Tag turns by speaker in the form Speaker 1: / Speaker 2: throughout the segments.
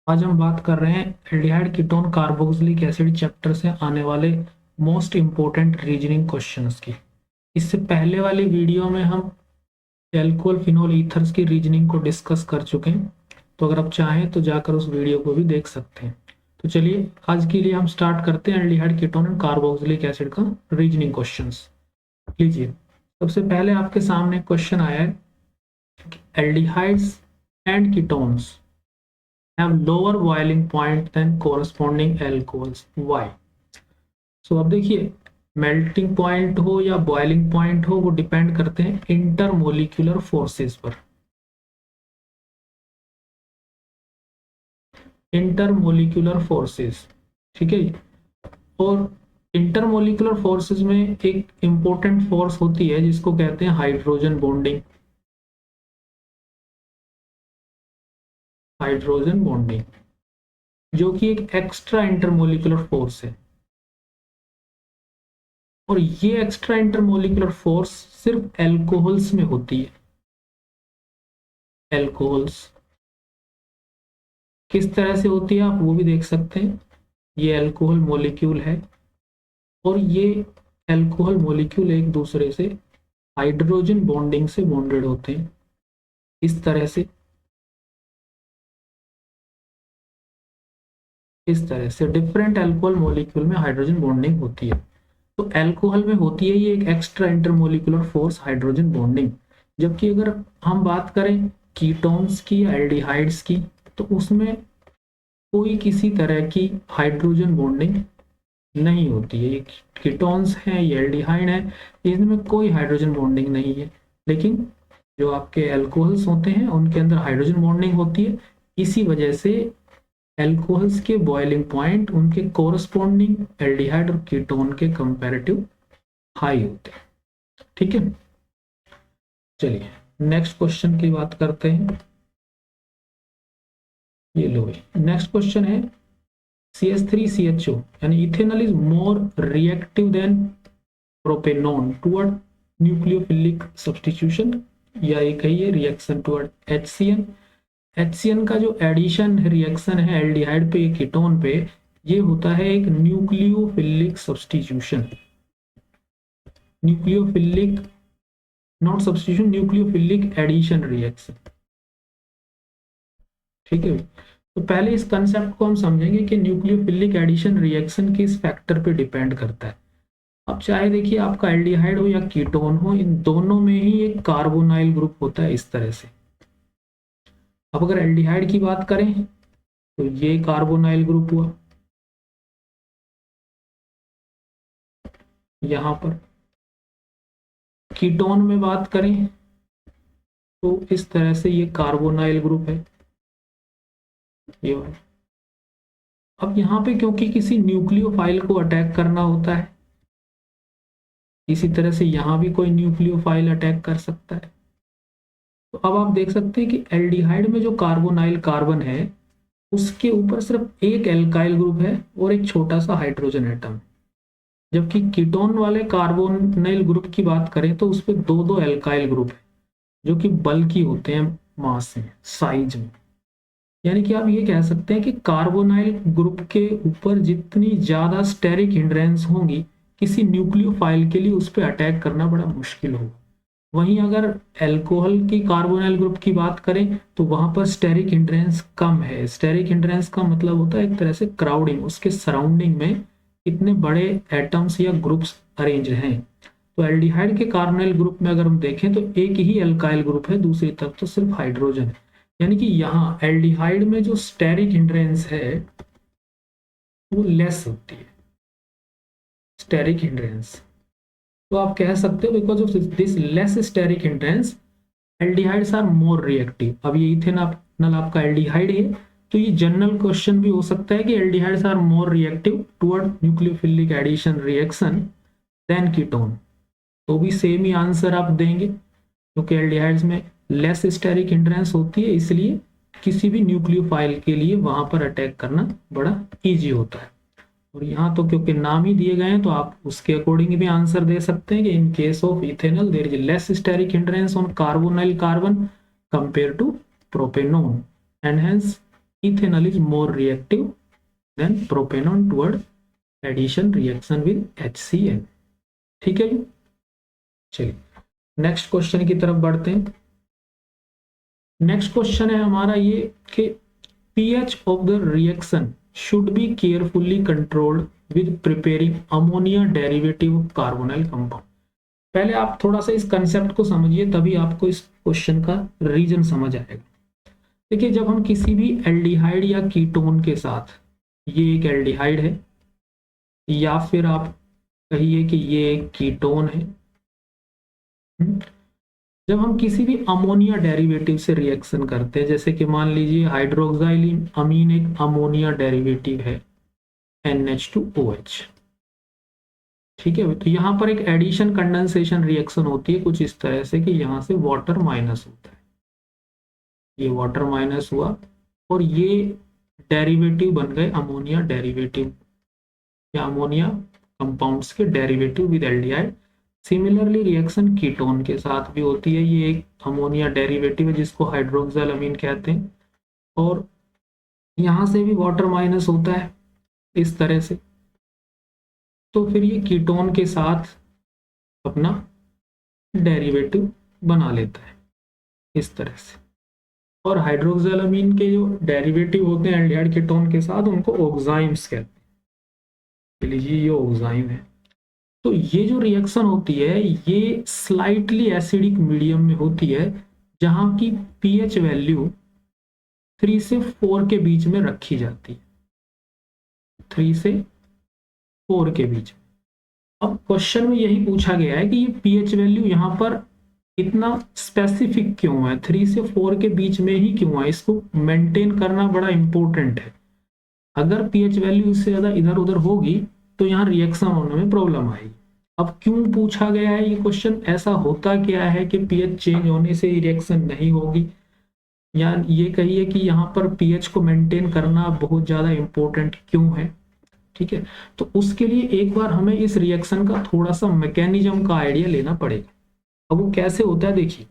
Speaker 1: आज हम बात कर रहे हैं aldehyde ketone carboxylic acid chapter से आने वाले मोस्ट इम्पोर्टेंट रीजनिंग क्वेश्चंस की। इससे पहले वाली वीडियो में हम एल्कोहल फिनोल ईथर्स की रीजनिंग को डिस्कस कर चुके हैं, तो अगर आप चाहें तो जाकर उस वीडियो को भी देख सकते हैं। तो चलिए आज के लिए हम स्टार्ट करते हैं aldehyde ketone and carboxylic acid का रीजनिंग क्वेश्चंस। लीजिए, सबसे पहले आपके सामने क्वेश्चन आया है, aldehydes and ketones have lower boiling point than corresponding alcohols. Why? So अब देखिए, मेल्टिंग पॉइंट हो या बॉइलिंग पॉइंट हो वो डिपेंड करते हैं इंटरमोलिक्यूलर फोर्सेस पर। इंटरमोलिक्यूलर फोर्सेस, ठीक है। और इंटरमोलिक्यूलर फोर्सेस में एक इंपॉर्टेंट फोर्स होती है जिसको कहते हैं हाइड्रोजन बॉन्डिंग। हाइड्रोजन बॉन्डिंग जो कि एक एक्स्ट्रा इंटरमोलिक्यूलर फोर्स है, और ये एक्स्ट्रा इंटरमोलिकुलर फोर्स सिर्फ एल्कोहल्स में होती है। एल्कोहल्स किस तरह से होती है आप वो भी देख सकते हैं। ये एल्कोहल मॉलिक्यूल है और ये एल्कोहल मॉलिक्यूल एक दूसरे से हाइड्रोजन बॉन्डिंग से बॉन्डेड होते हैं। इस तरह से डिफरेंट एल्कोहल मॉलिक्यूल में हाइड्रोजन बॉन्डिंग होती है। तो एल्कोहल में होती है ये एक extra intermolecular force hydrogen bonding. जबकि अगर हम बात करें कीटोन्स की या एल्डिहाइड्स की, तो उसमें कोई किसी तरह की हाइड्रोजन बॉन्डिंग नहीं होती है। ये कीटोन्स हैं, ये एल्डिहाइड है, इनमें कोई हाइड्रोजन बॉन्डिंग नहीं है। लेकिन जो आपके एल्कोहल्स होते हैं उनके अंदर हाइड्रोजन बॉन्डिंग होती है। इसी वजह से एल्कोहल्स के बॉइलिंग पॉइंट उनके कोरस्पॉन्डिंग एल्डिहाइड और कीटोन के कंपैरेटिव हाई होते हैं। ठीक है, चलिए नेक्स्ट क्वेश्चन की बात करते हैं। ये लो, नेक्स्ट क्वेश्चन है CH3CHO यानी ethanol is more reactive than propanone toward nucleophilic substitution, या एक है ये रिएक्शन टुवर्ड HCN। HCN का जो एडिशन रिएक्शन है एल्डिहाइड पे कीटोन पे, ये होता है एक nucleophilic substitution. Nucleophilic not substitution, nucleophilic addition reaction. ठीक है, तो पहले इस कंसेप्ट को हम समझेंगे कि न्यूक्लियोफिलिक एडिशन रिएक्शन किस फैक्टर पे डिपेंड करता है। अब चाहे देखिए आपका एल्डिहाइड हो या कीटोन हो, इन दोनों में ही एक कार्बोनाइल ग्रुप होता है इस तरह से। अब अगर एल्डिहाइड की बात करें तो ये कार्बोनाइल ग्रुप हुआ यहां पर। कीटोन में बात करें तो इस तरह से ये कार्बोनाइल ग्रुप है ये वाला। अब यहाँ पे क्योंकि किसी न्यूक्लियोफाइल को अटैक करना होता है, इसी तरह से यहाँ भी कोई न्यूक्लियोफाइल अटैक कर सकता है। तो अब आप देख सकते हैं कि एल्डिहाइड में जो कार्बोनाइल कार्बन है उसके ऊपर सिर्फ एक एल्काइल ग्रुप है और एक छोटा सा हाइड्रोजन एटम। जबकि कीटोन वाले कार्बोनाइल ग्रुप की बात करें तो उस पर दो दो एल्काइल ग्रुप है जो कि बल्कि होते हैं मास में, साइज में। यानी कि आप ये कह सकते हैं कि कार्बोनाइल ग्रुप के ऊपर जितनी ज्यादा स्टेरिक हिंड्रेंस होंगी, किसी न्यूक्लियोफाइल के लिए उस पर अटैक करना बड़ा मुश्किल होगा। वहीं अगर अल्कोहल की कार्बोनाइल ग्रुप की बात करें तो वहां पर स्टेरिक हिंड्रेंस कम है। स्टेरिक हिंड्रेंस का मतलब होता है एक तरह से क्राउडिंग, उसके सराउंडिंग में इतने बड़े एटम्स या ग्रुप्स अरेंज हैं। तो एल्डिहाइड के कार्बोनाइल ग्रुप में अगर हम देखें तो एक ही एल्काइल ग्रुप है, दूसरी तरफ तो सिर्फ हाइड्रोजन है। यानी कि यहाँ एल्डिहाइड में जो स्टेरिक हिंड्रेंस है वो लेस होती है, स्टेरिक हिंड्रेंस। तो आप कह सकते हो because of this less steric hindrance aldehydes are more reactive. अब ये इथेनॉल आपका एल्डिहाइड है, तो ये जनरल क्वेश्चन भी हो सकता है कि aldehydes are more reactive toward nucleophilic addition reaction than ketone, तो भी सेम ही आंसर आप देंगे क्योंकि एल्डिहाइड्स में लेस स्टेरिक हिंड्रेंस होती है, इसलिए किसी भी न्यूक्लियोफाइल के लिए वहां पर अटैक करना बड़ा इजी होता है। और यहाँ तो क्योंकि नाम ही दिए गए हैं तो आप उसके अकॉर्डिंग भी आंसर दे सकते हैं कि in case of ethanal there is less steric hindrance on carbonyl carbon compare to propanone, and hence ethanal is more reactive than propanone toward addition reaction with HCl। ठीक है जी, चलिए नेक्स्ट क्वेश्चन की तरफ बढ़ते हैं। नेक्स्ट क्वेश्चन है हमारा ये कि pH of the reaction should be carefully controlled with preparing ammonia derivative carbonyl compound. पहले आप थोड़ा सा इस कंसेप्ट को समझिए, तभी आपको इस क्वेश्चन का रीजन समझ आएगा। देखिए, जब हम किसी भी एल्डिहाइड या कीटोन के साथ, ये एक एल्डिहाइड है या फिर आप कहिए कि ये एक कीटोन है, जब हम किसी भी अमोनिया डेरिवेटिव से रिएक्शन करते हैं, जैसे कि मान लीजिए हाइड्रोक्साइल अमीन एक अमोनिया डेरिवेटिव है NH2OH, ठीक है। तो यहाँ पर एक एडिशन कंडेंसेशन रिएक्शन होती है कुछ इस तरह से कि यहाँ से वाटर माइनस होता है, ये वाटर माइनस हुआ और ये डेरिवेटिव बन गए अमोनिया डेरिवेटिव या अमोनिया कंपाउंड्स के derivative with aldehyde. Similarly reaction ketone के साथ भी होती है, ये एक अमोनिया डेरिवेटिव है जिसको हाइड्रोक्साइल अमीन कहते हैं और यहाँ से भी वाटर माइनस होता है इस तरह से। तो फिर ये कीटोन के साथ अपना डेरिवेटिव बना लेता है इस तरह से, और हाइड्रोक्साइल अमीन के जो डेरिवेटिव होते हैं एल्डिहाइड कीटोन के साथ उनको ऑक्साइम्स कहते हैं। लीजिए ये ऑक्साइम है। तो ये जो रिएक्शन होती है ये स्लाइटली एसिडिक मीडियम में होती है, जहां की pH वैल्यू 3 से 4 के बीच में रखी जाती है, 3 से 4 के बीच में। अब क्वेश्चन में यही पूछा गया है कि ये pH वैल्यू यहाँ पर इतना स्पेसिफिक क्यों है, 3 से 4 के बीच में ही क्यों है, इसको मेंटेन करना बड़ा इंपॉर्टेंट है। अगर pH वैल्यू इससे ज़्यादा इधर उधर होगी तो यहाँ रिएक्शन होने में प्रॉब्लम आएगी। अब क्यों पूछा गया है ये क्वेश्चन, ऐसा होता क्या है कि pH चेंज होने से रिएक्शन नहीं होगी, या ये कहिए कि यहाँ पर pH को मेंटेन करना बहुत ज़्यादा इम्पोर्टेंट क्यों है। ठीक है, तो उसके लिए एक बार हमें इस रिएक्शन का थोड़ा सा मैकेनिज्म का आइडिया लेना पड़ेगा। अब वो कैसे होता है, देखिए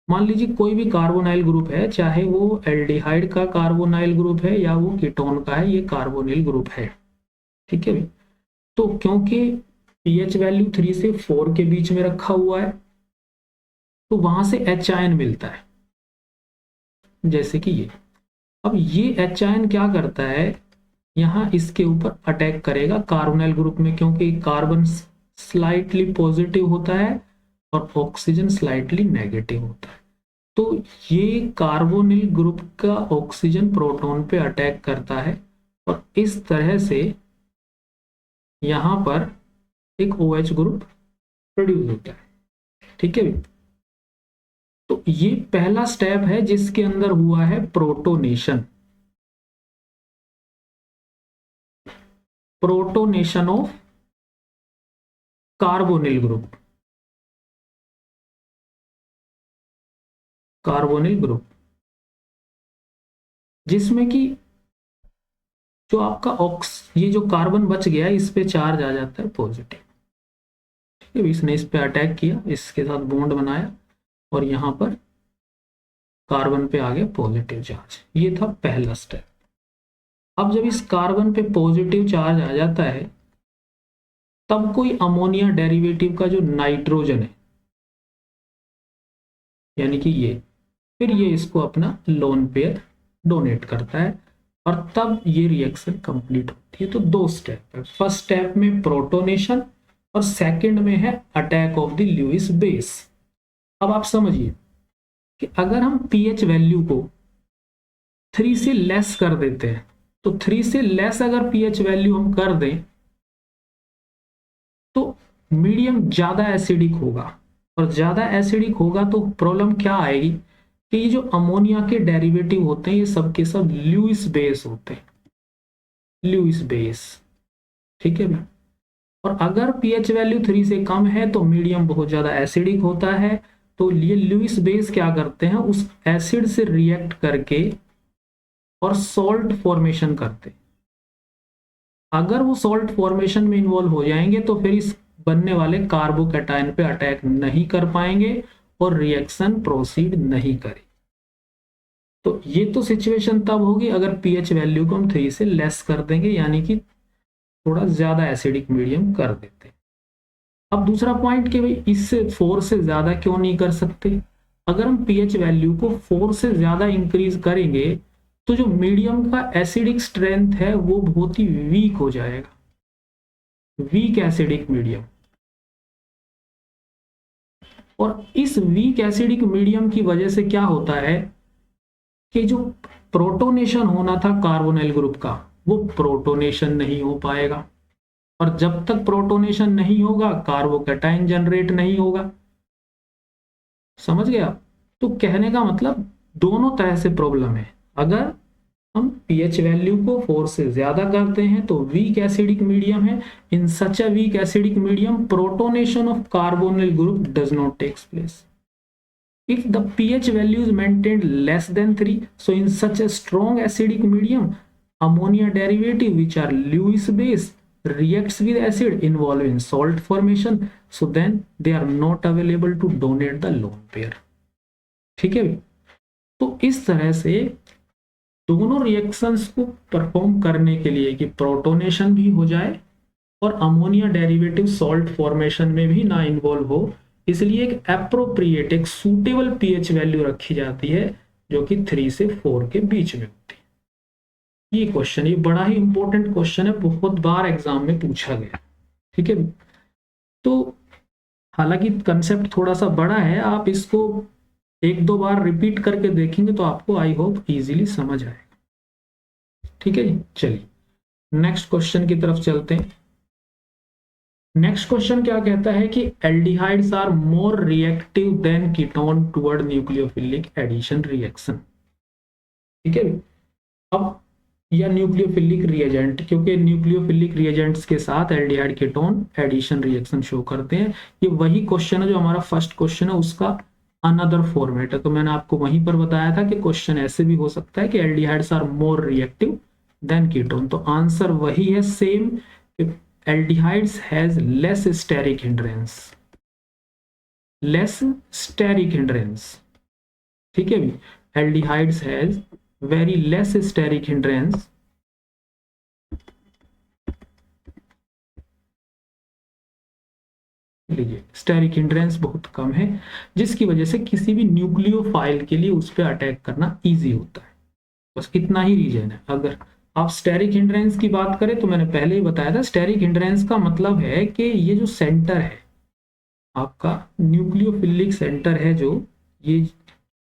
Speaker 1: मान लीजिए कोई भी कार्बोनाइल ग्रुप है, चाहे वो एल्डिहाइड का कार्बोनाइल ग्रुप है या वो कीटोन का है, ये कार्बोनिल ग्रुप है। ठीक है, तो क्योंकि pH वैल्यू 3 से 4 के बीच में रखा हुआ है तो वहां से H आयन मिलता है, जैसे कि ये। अब ये H आयन क्या करता है, यहाँ इसके ऊपर अटैक करेगा कार्बोनाइल ग्रुप में, क्योंकि कार्बन स्लाइटली पॉजिटिव होता है और ऑक्सीजन स्लाइटली नेगेटिव होता है। तो ये कार्बोनिल ग्रुप का ऑक्सीजन प्रोटॉन पे अटैक करता है और इस तरह से यहाँ पर एक OH ग्रुप प्रोड्यूस होता है। ठीक है, तो ये पहला स्टेप है जिसके अंदर हुआ है protonation, protonation of carbonyl group, carbonyl group, जिसमें कि जो आपका ये जो कार्बन बच गया है इस पे चार्ज आ जाता है पॉजिटिव। ठीक है, इसने इस पे अटैक किया, इसके साथ बॉन्ड बनाया और यहाँ पर कार्बन पे आ गया पॉजिटिव चार्ज। ये था पहला स्टेप। अब जब इस कार्बन पे पॉजिटिव चार्ज आ जाता है तब कोई अमोनिया डेरिवेटिव का जो नाइट्रोजन है यानी कि ये, फिर ये इसको अपना लोन पेयर डोनेट करता है और तब ये रिएक्शन कंप्लीट होती है। तो दो स्टेप है, फर्स्ट स्टेप में प्रोटोनेशन और सेकंड में है attack of the Lewis base. अब आप समझिए कि अगर हम pH वैल्यू को 3 से लेस कर देते हैं, तो 3 से लेस अगर pH वैल्यू हम कर दें तो मीडियम ज्यादा एसिडिक होगा, और ज्यादा एसिडिक होगा तो प्रॉब्लम क्या आएगी कि ये जो अमोनिया के डेरिवेटिव होते हैं ये सब के सब ल्यूइस बेस होते हैं, ल्यूइस बेस। ठीक है भाई, और अगर pH वैल्यू 3 से कम है तो मीडियम बहुत ज्यादा एसिडिक होता है, तो ये ल्यूइस बेस क्या करते हैं, उस एसिड से रिएक्ट करके और सॉल्ट फॉर्मेशन करते। अगर वो सॉल्ट फॉर्मेशन में इन्वॉल्व हो जाएंगे तो फिर इस बनने वाले कार्बोकैटायन पे अटैक नहीं कर पाएंगे और रिएक्शन प्रोसीड नहीं करेगी। तो ये तो सिचुएशन तब होगी अगर पीएच वैल्यू को हम 3 से लेस कर देंगे, यानी कि थोड़ा ज्यादा एसिडिक मीडियम कर देते। अब दूसरा पॉइंट कि भाई इससे 4 से ज्यादा क्यों नहीं कर सकते। अगर हम पीएच वैल्यू को 4 से ज्यादा इंक्रीज करेंगे तो जो मीडियम का एसिडिक स्ट्रेंथ है वो बहुत ही वीक हो जाएगा, वीक एसिडिक मीडियम। और इस वीक एसिडिक मीडियम की वजह से क्या होता है कि जो प्रोटोनेशन होना था कार्बोनाइल ग्रुप का वो प्रोटोनेशन नहीं हो पाएगा, और जब तक प्रोटोनेशन नहीं होगा कार्बोकैटायन जनरेट नहीं होगा। समझ गया। तो कहने का मतलब दोनों तरह से प्रॉब्लम है। अगर हम पीएच वैल्यू को 4 से ज्यादा करते हैं तो वीक एसिडिक मीडियम है। In such a weak acidic medium protonation of carbonyl group does not takes place. If the pH value is maintained less than 3, so in such a strong acidic medium, ammonia derivative which are Lewis base reacts with acid involved in salt formation, so then they are not available to donate the lone pair। ठीक है। तो इस तरह से दोनों reactions को perform करने के लिए कि प्रोटोनेशन भी हो जाए और अमोनिया डेरिवेटिव सॉल्ट फॉर्मेशन में भी ना इन्वॉल्व हो, इसलिए एक एप्रोप्रिएट एक सूटेबल पीएच वैल्यू रखी जाती है जो कि 3 से 4 के बीच में होती है। ये क्वेश्चन, ये बड़ा ही इंपॉर्टेंट क्वेश्चन है, बहुत बार एग्जाम में पूछा गया। ठीक है। तो हालांकि कंसेप्ट थोड़ा सा बड़ा है, आप इसको 1-2 बार रिपीट करके देखेंगे तो आपको आई होप इजीली समझ आएगा। ठीक है जी। चलिए नेक्स्ट क्वेश्चन की तरफ चलते हैं। नेक्स्ट क्वेश्चन क्या कहता है कि aldehydes are more reactive than ketone toward nucleophilic addition reaction. ठीक है। अब या न्यूक्लियोफिलिक रिएजेंट, क्योंकि न्यूक्लियोफिलिक रिएजेंट्स के साथ aldehyde ketone addition reaction show करते हैं। ये वही क्वेश्चन है जो हमारा फर्स्ट क्वेश्चन है, उसका अनदर फॉर्मेट है। तो मैंने आपको वहीं पर बताया था कि क्वेश्चन ऐसे भी हो सकता है कि aldehydes are more reactive than ketone. तो आंसर वही है same, aldehydes has less steric hindrance, less steric hindrance। ठीक है भी, aldehydes has very less steric hindrance लीजिए स्टेरिक हिंड्रेंस बहुत कम है, जिसकी वजह से किसी भी न्यूक्लियोफाइल के लिए उस पर अटैक करना इजी होता है। बस इतना ही रीजन है। अगर आप स्टेरिक हिंड्रेंस की बात करें तो मैंने पहले ही बताया था, स्टेरिक हिंड्रेंस का मतलब है कि ये जो सेंटर है आपका न्यूक्लियोफिलिक सेंटर है, जो ये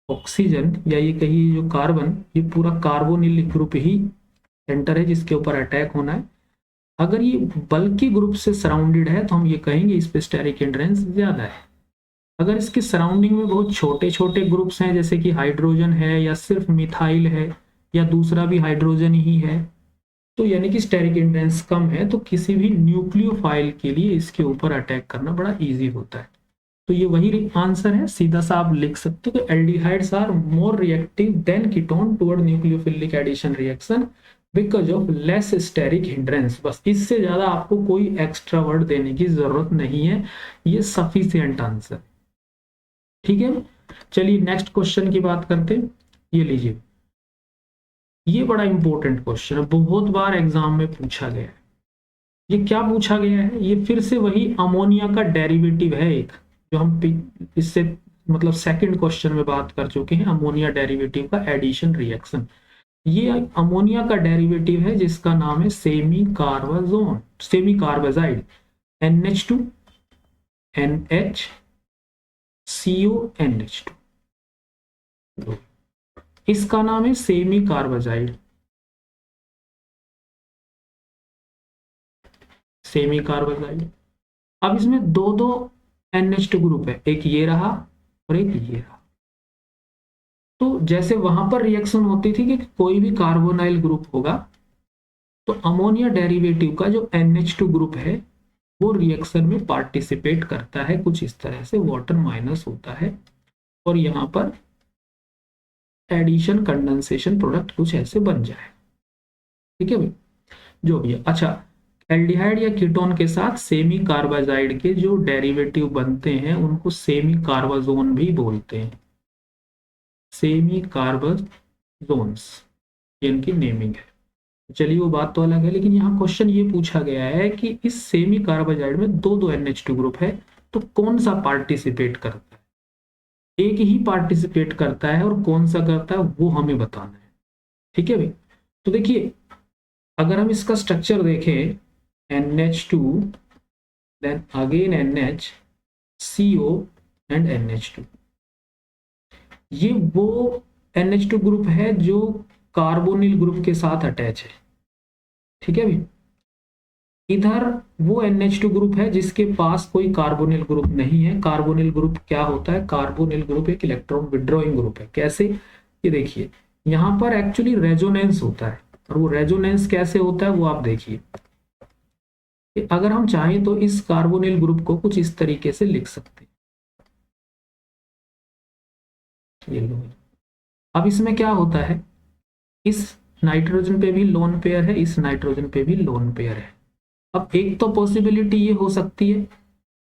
Speaker 1: ऑक्सीजन या ये कहिए जो कार्बन, ये पूरा कार्बोनिल ग्रुप ही सेंटर है जिसके ऊपर अटैक होना है। अगर ये बल्कि ग्रुप से सराउंडेड है तो हम ये कहेंगे इस पे स्टेरिक हिंड्रेंस ज्यादा है। अगर इसके सराउंडिंग में बहुत छोटे छोटे ग्रुप्स हैं, जैसे कि हाइड्रोजन है या सिर्फ मिथाइल है या दूसरा भी हाइड्रोजन ही है, तो यानी कि स्टेरिक हिंड्रेंस कम है, तो किसी भी न्यूक्लियोफाइल के लिए इसके ऊपर अटैक करना बड़ा इजी होता है। तो ये वही आंसर है, सीधा सा आप लिख सकते हो कि aldehydes are more reactive than ketone toward nucleophilic addition reaction because of less steric hindrance. बस इससे ज्यादा आपको कोई एक्स्ट्रा वर्ड देने की जरूरत नहीं है, ये सफिशिएंट आंसर। ठीक है। चलिए नेक्स्ट क्वेश्चन की बात करते हैं। ये लीजिए, ये बड़ा इंपॉर्टेंट क्वेश्चन है, बहुत बार एग्जाम में पूछा गया है। ये क्या पूछा गया है, ये फिर से वही अमोनिया का डेरिवेटिव है एक, जो हम इससे मतलब सेकंड क्वेश्चन में बात कर चुके हैं, अमोनिया डेरिवेटिव का एडिशन रिएक्शन। ये अमोनिया का डेरिवेटिव है जिसका नाम है semicarbazone, semicarbazide, NH2 NH CONH2, इसका नाम है सेमी कार्बाजाइड, सेमी कार्बाजाइड। अब इसमें दो दो NH2 ग्रुप है, एक ये रहा और एक ये रहा। तो जैसे वहां पर रिएक्शन होती थी कि कोई भी कार्बोनाइल ग्रुप होगा तो अमोनिया डेरिवेटिव का जो NH2 ग्रुप है वो रिएक्शन में पार्टिसिपेट करता है, कुछ इस तरह से वाटर माइनस होता है और यहाँ पर एडिशन कंडेंसेशन प्रोडक्ट कुछ ऐसे बन जाए। ठीक है भाई, जो भी है। अच्छा, एल्डिहाइड या कीटोन के साथ सेमी कार्बाजाइड के जो डेरिवेटिव बनते हैं उनको सेमी कार्बाजोन भी बोलते हैं, सेमी कार्बाजोन। जोन्स, ये इनकी नेमिंग है। चलिए वो बात तो अलग है, लेकिन यहाँ क्वेश्चन ये पूछा गया है कि इस सेमी कार्बोजाइड में दो दो NH2 ग्रुप है, तो कौन सा पार्टिसिपेट करता है? एक ही पार्टिसिपेट करता है और कौन सा करता है वो हमें बताना है। ठीक है भाई, तो देखिए अगर हम इसका स्ट्रक्चर देखें, NH2 then again NH, CO and NH2, ये वो NH2 ग्रुप है जो कार्बोनिल ग्रुप के साथ अटैच है। ठीक है भाई, इधर वो NH2 ग्रुप है जिसके पास कोई कार्बोनिल ग्रुप नहीं है। कार्बोनिल ग्रुप क्या होता है? कार्बोनिल ग्रुप एक इलेक्ट्रॉन विड्रॉइंग ग्रुप है। कैसे? ये देखिए यहाँ पर एक्चुअली रेजोनेंस होता है, और वो रेजोनेंस कैसे होता है वो आप देखिए। अगर हम चाहें तो इस कार्बोनिल ग्रुप को कुछ इस तरीके से लिख सकते हैं, ये लो। अब इसमें क्या होता है, इस नाइट्रोजन पे भी लोन पेयर है, इस नाइट्रोजन पे भी लोन पेयर है। अब एक तो पॉसिबिलिटी ये हो सकती है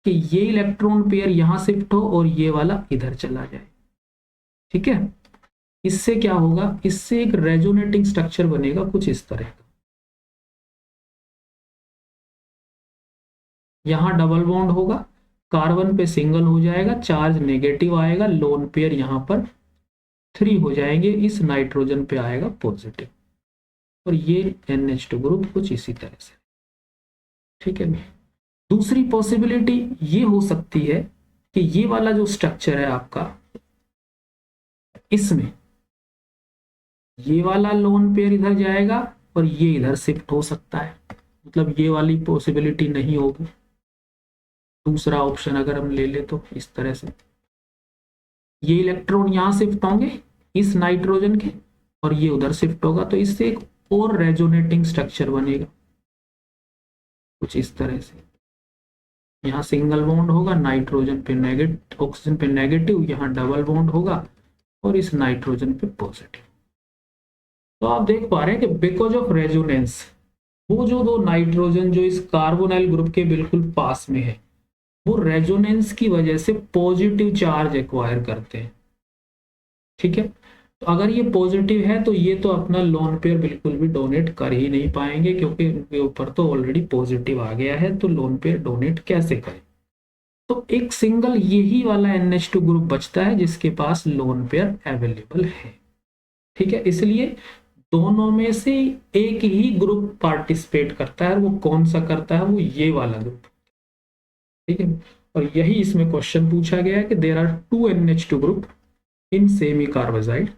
Speaker 1: कि ये इलेक्ट्रॉन पेयर यहां शिफ्ट हो और ये वाला इधर चला जाए। ठीक है, इससे क्या होगा, इससे एक रेजोनेटिंग स्ट्रक्चर बनेगा कुछ इस तरह का। यहां डबल बॉन्ड होगा, कार्बन पे सिंगल हो जाएगा, चार्ज नेगेटिव आएगा, लोन पेयर यहां पर 3 हो जाएंगे, इस नाइट्रोजन पे आएगा पॉजिटिव, और ये NH2 ग्रुप कुछ इसी तरह से। ठीक है, दूसरी पॉसिबिलिटी ये हो सकती है कि ये वाला जो स्ट्रक्चर है आपका, इसमें ये वाला लोन पेयर इधर जाएगा और ये इधर शिफ्ट हो सकता है, मतलब ये वाली पॉसिबिलिटी नहीं होगी। दूसरा ऑप्शन अगर हम ले ले तो इस तरह से ये इलेक्ट्रॉन यहां शिफ्ट होंगे इस नाइट्रोजन के, और ये उधर शिफ्ट होगा, तो इससे एक और रेजोनेटिंग स्ट्रक्चर बनेगा कुछ इस तरह से। यहाँ सिंगल बॉन्ड होगा, नाइट्रोजन पे नेगेटिव, ऑक्सीजन पे नेगेटिव, यहाँ डबल बॉन्ड होगा और इस नाइट्रोजन पे पॉजिटिव। तो आप देख पा रहे हैं कि बिकॉज ऑफ रेजोनेंस, वो जो दो नाइट्रोजन जो इस कार्बोनाइल ग्रुप के बिल्कुल पास में है, वो रेजोनेंस की वजह से पॉजिटिव चार्ज एक्वायर करते हैं। ठीक है, तो अगर ये पॉजिटिव है तो ये तो अपना लोन पेयर बिल्कुल भी डोनेट कर ही नहीं पाएंगे, क्योंकि उनके ऊपर तो ऑलरेडी पॉजिटिव आ गया है, तो लोन पेयर डोनेट कैसे करें? तो एक सिंगल यही वाला NH2 ग्रुप बचता है जिसके पास लोन पेयर अवेलेबल है। ठीक है, इसलिए दोनों में से एक ही ग्रुप पार्टिसिपेट करता है, और वो कौन सा करता है? वो ये वाला ग्रुप। ठीक है, और यही इसमें क्वेश्चन पूछा गया है कि there are 2 NH2 group in semicarbazide,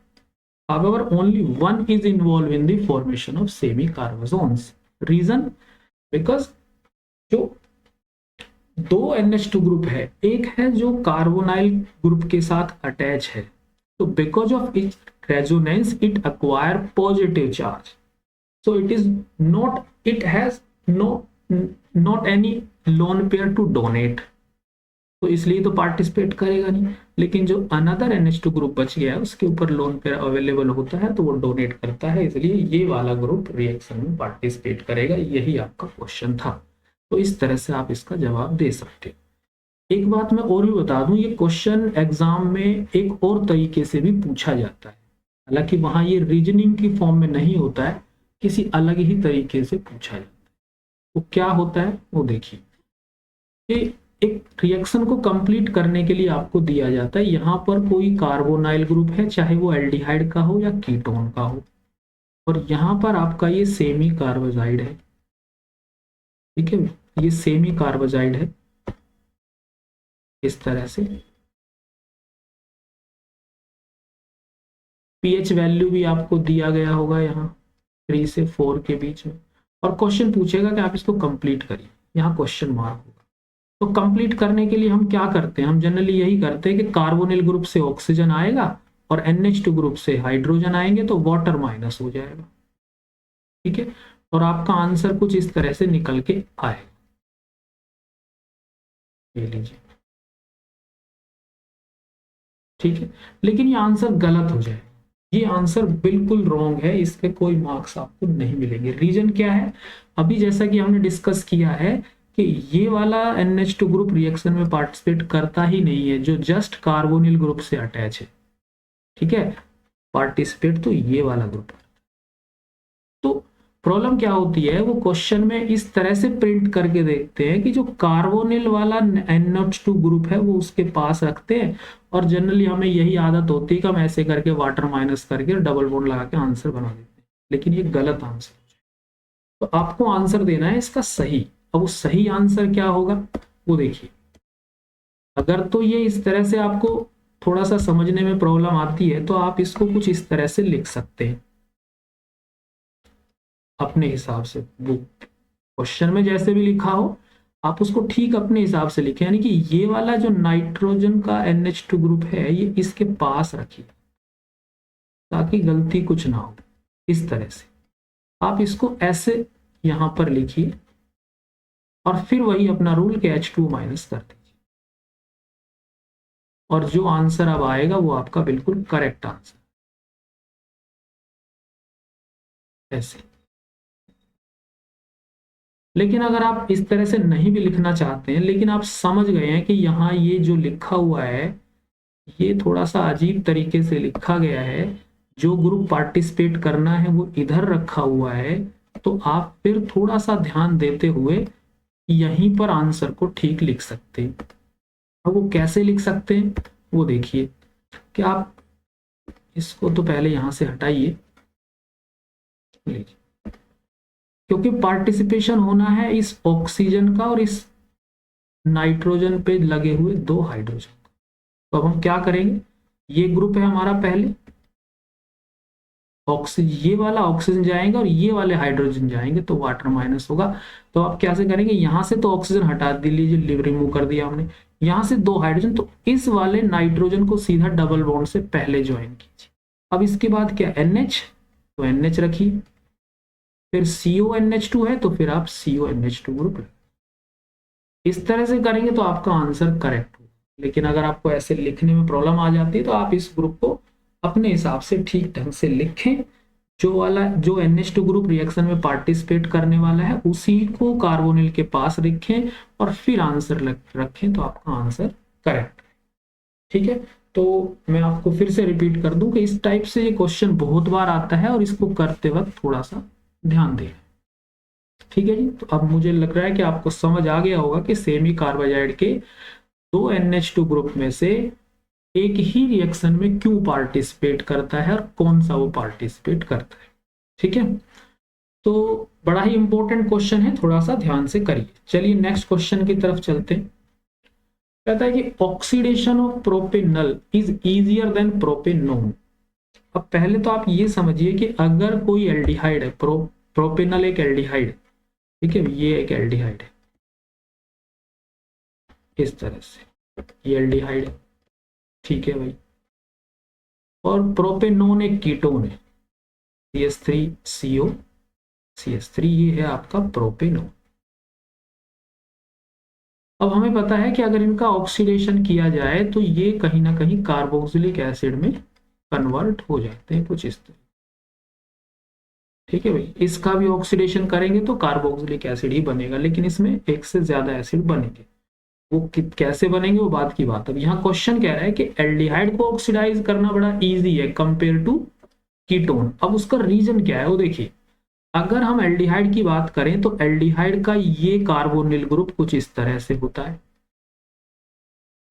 Speaker 1: however only one is involved in the formation of semi carbozones. Reason? because जो दो NH2 ग्रुप है, एक है जो कार्बोनाइल ग्रुप के साथ अटैच है, तो because of it resonance it acquire positive charge, so it is not, it has not any lone pair to donate, तो इसलिए तो पार्टिसिपेट करेगा नहीं। लेकिन जो अनदर NH2 ग्रुप बच गया है उसके ऊपर लोन पेयर अवेलेबल होता है, तो वो डोनेट करता है, इसलिए ये वाला ग्रुप रिएक्शन में पार्टिसिपेट करेगा। यही आपका क्वेश्चन था, तो इस तरह से आप इसका जवाब दे सकते हो। एक बात मैं और भी बता दूं, ये क्वेश्चन एग्जाम में एक और तरीके से भी पूछा जाता है, हालांकि वहां ये रीजनिंग की फॉर्म में नहीं होता है, किसी अलग ही तरीके से पूछा जाता है। वो क्या होता है वो देखिए, कि एक रिएक्शन को कंप्लीट करने के लिए आपको दिया जाता है, यहाँ पर कोई कार्बोनाइल ग्रुप है, चाहे वो एल्डिहाइड का हो या कीटोन का हो, और यहाँ पर आपका ये सेमी कार्बोजाइड है। ठीक है, ये सेमी कार्बोजाइड है इस तरह से। पीएच वैल्यू भी आपको दिया गया होगा यहाँ 3 से 4 के बीच में, और क्वेश्चन पूछेगा कि आप इसको कंप्लीट करिए, यहाँ क्वेश्चन मार्क होगा। तो कंप्लीट करने के लिए हम क्या करते हैं, हम जनरली यही करते हैं कि कार्बोनिल ग्रुप से ऑक्सीजन आएगा और NH2 ग्रुप से हाइड्रोजन आएंगे, तो वाटर माइनस हो जाएगा। ठीक है, और आपका आंसर कुछ इस तरह से निकल के आएगा, ये लीजिए। ठीक है, लेकिन ये आंसर गलत हो जाए, ये आंसर बिल्कुल रॉन्ग है, इसके कोई मार्क्स आपको नहीं मिलेंगे। रीजन क्या है? अभी जैसा कि हमने डिस्कस किया है कि ये वाला NH2 ग्रुप रिएक्शन में पार्टिसिपेट करता ही नहीं है, जो जस्ट कार्बोनिल ग्रुप से अटैच है। ठीक है, पार्टिसिपेट तो ये वाला ग्रुप। तो प्रॉब्लम क्या होती है, वो क्वेश्चन में इस तरह से प्रिंट करके देखते हैं कि जो कार्बोनिल वाला NH2 ग्रुप है वो उसके पास रखते हैं, और जनरली हमें यही आदत होती है कि हम ऐसे करके वाटर माइनस करके डबल बॉन्ड लगा के आंसर बना देते हैं, लेकिन ये गलत आंसर। तो आपको आंसर देना है इसका सही। अब वो सही आंसर क्या होगा वो देखिए। अगर तो ये इस तरह से आपको थोड़ा सा समझने में प्रॉब्लम आती है तो आप इसको कुछ इस तरह से लिख सकते हैं अपने हिसाब से। वो क्वेश्चन में जैसे भी लिखा हो आप उसको ठीक अपने हिसाब से लिखें, यानी कि ये वाला जो नाइट्रोजन का NH2 ग्रुप है ये इसके पास रखिए ताकि गलती कुछ ना हो। इस तरह से आप इसको ऐसे यहां पर लिखिए और फिर वही अपना रूल के H2 माइनस कर दीजिए, और जो आंसर अब आएगा वो आपका बिल्कुल करेक्ट आंसर ऐसे। लेकिन अगर आप इस तरह से नहीं भी लिखना चाहते हैं, लेकिन आप समझ गए हैं कि यहाँ ये जो लिखा हुआ है ये थोड़ा सा अजीब तरीके से लिखा गया है, जो ग्रुप पार्टिसिपेट करना है वो इधर रखा हुआ है, तो आप फिर थोड़ा सा ध्यान देते हुए यहीं पर आंसर को ठीक लिख सकते हैं। अब वो कैसे लिख सकते हैं वो देखिए कि आप इसको तो पहले यहां से हटाइए, क्योंकि पार्टिसिपेशन होना है इस ऑक्सीजन का और इस नाइट्रोजन पे लगे हुए 2 हाइड्रोजन। तो अब हम क्या करेंगे, ये ग्रुप है हमारा पहले, ऑक्सीजन ये वाला ऑक्सीजन जाएंगे और ये वाले हाइड्रोजन जाएंगे तो वाटर माइनस होगा। तो आप कैसे करेंगे, यहां से तो ऑक्सीजन हटा लीजिए, रिमूव कर दिया हमने, यहां से 2 हाइड्रोजन, तो इस वाले नाइट्रोजन को सीधा डबल बॉन्ड से पहले ज्वाइन कीजिए। अब इसके बाद क्या NH, तो NH रखिए, फिर CONH2 है तो फिर आप CONH2 ग्रुप। इस तरह से करेंगे तो आपका आंसर करेक्ट होगा। लेकिन अगर आपको ऐसे लिखने में प्रॉब्लम आ जाती है तो आप इस ग्रुप को अपने हिसाब से ठीक ढंग से लिखें। जो NH2 ग्रुप रिएक्शन में पार्टिसिपेट करने वाला है उसी को कार्बोनिल के पास रखें और फिर आंसर रखें तो आपका आंसर करेक्ट। ठीक है, तो मैं आपको फिर से रिपीट कर दूं कि इस टाइप से ये क्वेश्चन बहुत बार आता है और इसको करते वक्त थोड़ा सा ध्यान दें। ठीक है जी, तो अब मुझे लग रहा है कि आपको समझ आ गया होगा कि सेमी कार्बाइड के 2 NH2 ग्रुप में से एक ही रिएक्शन में क्यों पार्टिसिपेट करता है और कौन सा वो पार्टिसिपेट करता है। ठीक है, तो बड़ा ही इंपॉर्टेंट क्वेश्चन है, थोड़ा सा ध्यान से करिए। चलिए नेक्स्ट क्वेश्चन की तरफ चलते हैं। कहता है कि oxidation of propanal is easier than propanone. अब पहले तो आप ये समझिए कि अगर कोई एल्डिहाइड है, प्रोपेनल एक एल्डिहाइड, ठीक है, ये एक एल्डिहाइड है इस तरह से, ये एल्डिहाइड है, ठीक है भाई, और प्रोपेनोन एक कीटोन है, CH3CO CH3, ये है आपका प्रोपेनोन। अब हमें पता है कि अगर इनका ऑक्सीडेशन किया जाए तो ये कहीं ना कहीं कार्बोक्सिलिक एसिड में कन्वर्ट हो जाते हैं कुछ इस तरह। ठीक है भाई, इसका भी ऑक्सीडेशन करेंगे तो कार्बोक्सिलिक एसिड ही बनेगा, लेकिन इसमें एक से ज्यादा एसिड बनेंगे। वो कैसे बनेंगे वो बात की बात। अब यहाँ क्वेश्चन कह रहा है कि एल्डिहाइड को ऑक्सीडाइज करना बड़ा इजी है कंपेयर टू कीटोन। अब उसका रीजन क्या है वो देखिए। अगर हम एल्डिहाइड की बात करें तो एल्डिहाइड का ये कार्बोनिल ग्रुप कुछ इस तरह से होता है,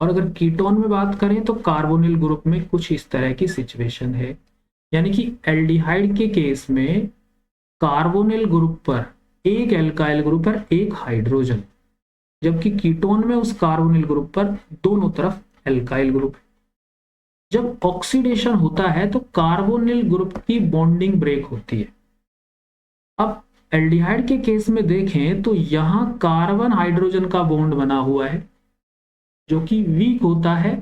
Speaker 1: और अगर कीटोन में बात करें तो कार्बोनिल ग्रुप में कुछ इस तरह की सिचुएशन है। यानी कि एल्डिहाइड के केस में कार्बोनिल ग्रुप पर एक एल्काइल ग्रुप पर एक हाइड्रोजन, जबकि कीटोन में उस कार्बोनिल ग्रुप पर दोनों तरफ एल्काइल ग्रुप। जब ऑक्सीडेशन होता है तो कार्बोनिल ग्रुप की बॉन्डिंग ब्रेक होती है। अब एल्डिहाइड के केस में देखें तो यहां कार्बन हाइड्रोजन का बॉन्ड बना हुआ है जो कि वीक होता है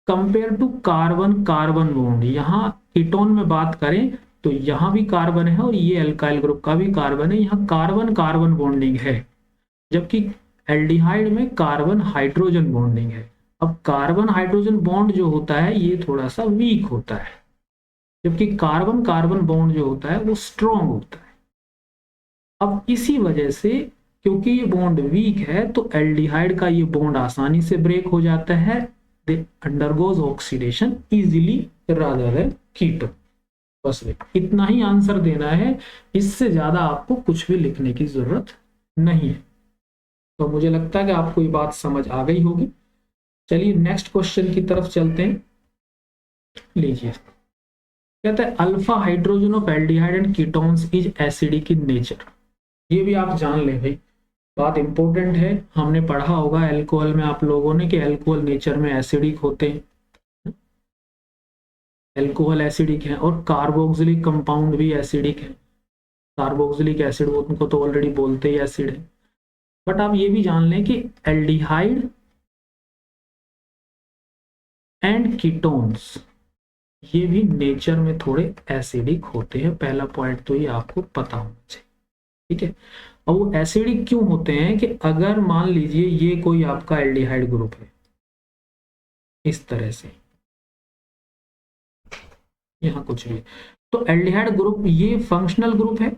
Speaker 1: compare to carbon carbon bond. यहां कीटोन में बात करें तो यहां भी कार्बन है और ये एल्काइल ग्रुप का भी कार्बन है, यहां कार्बन कार्बन बॉन्डिंग है, जबकि एल्डिहाइड में कार्बन हाइड्रोजन बॉन्डिंग है। अब कार्बन हाइड्रोजन बॉन्ड जो होता है ये थोड़ा सा वीक होता है, जबकि कार्बन कार्बन बॉन्ड जो होता है वो स्ट्रॉन्ग होता है। अब इसी वजह से क्योंकि ये बॉन्ड वीक है तो एल्डिहाइड का ये बॉन्ड आसानी से ब्रेक हो जाता है, they undergoes oxidation easily rather than ketone. बस इतना ही आंसर देना है, इससे ज्यादा आपको कुछ भी लिखने की जरूरत नहीं है। तो मुझे लगता है कि आपको ये बात समझ आ गई होगी। चलिए नेक्स्ट क्वेश्चन की तरफ चलते हैं। लीजिए, कहता है alpha hydrogen of aldehyde and ketones is acidic in nature. ये भी आप जान लें भाई, बात इंपॉर्टेंट है। हमने पढ़ा होगा अल्कोहल में आप लोगों ने कि अल्कोहल नेचर में एसिडिक होते हैं, अल्कोहल एसिडिक है, और कार्बोक्सिलिक कंपाउंड भी एसिडिक है। कार्बोक्सिलिक एसिड उनको तो ऑलरेडी बोलते ही एसिड है। बट आप ये भी जान लें कि एल्डिहाइड एंड कीटोन्स ये भी नेचर में थोड़े एसिडिक होते हैं। पहला पॉइंट तो ये आपको पता होना चाहिए, ठीक है। अब वो एसिडिक क्यों होते हैं कि अगर मान लीजिए ये कोई आपका एल्डिहाइड ग्रुप है इस तरह से, यहाँ कुछ भी, तो एल्डिहाइड ग्रुप ये फंक्शनल ग्रुप है।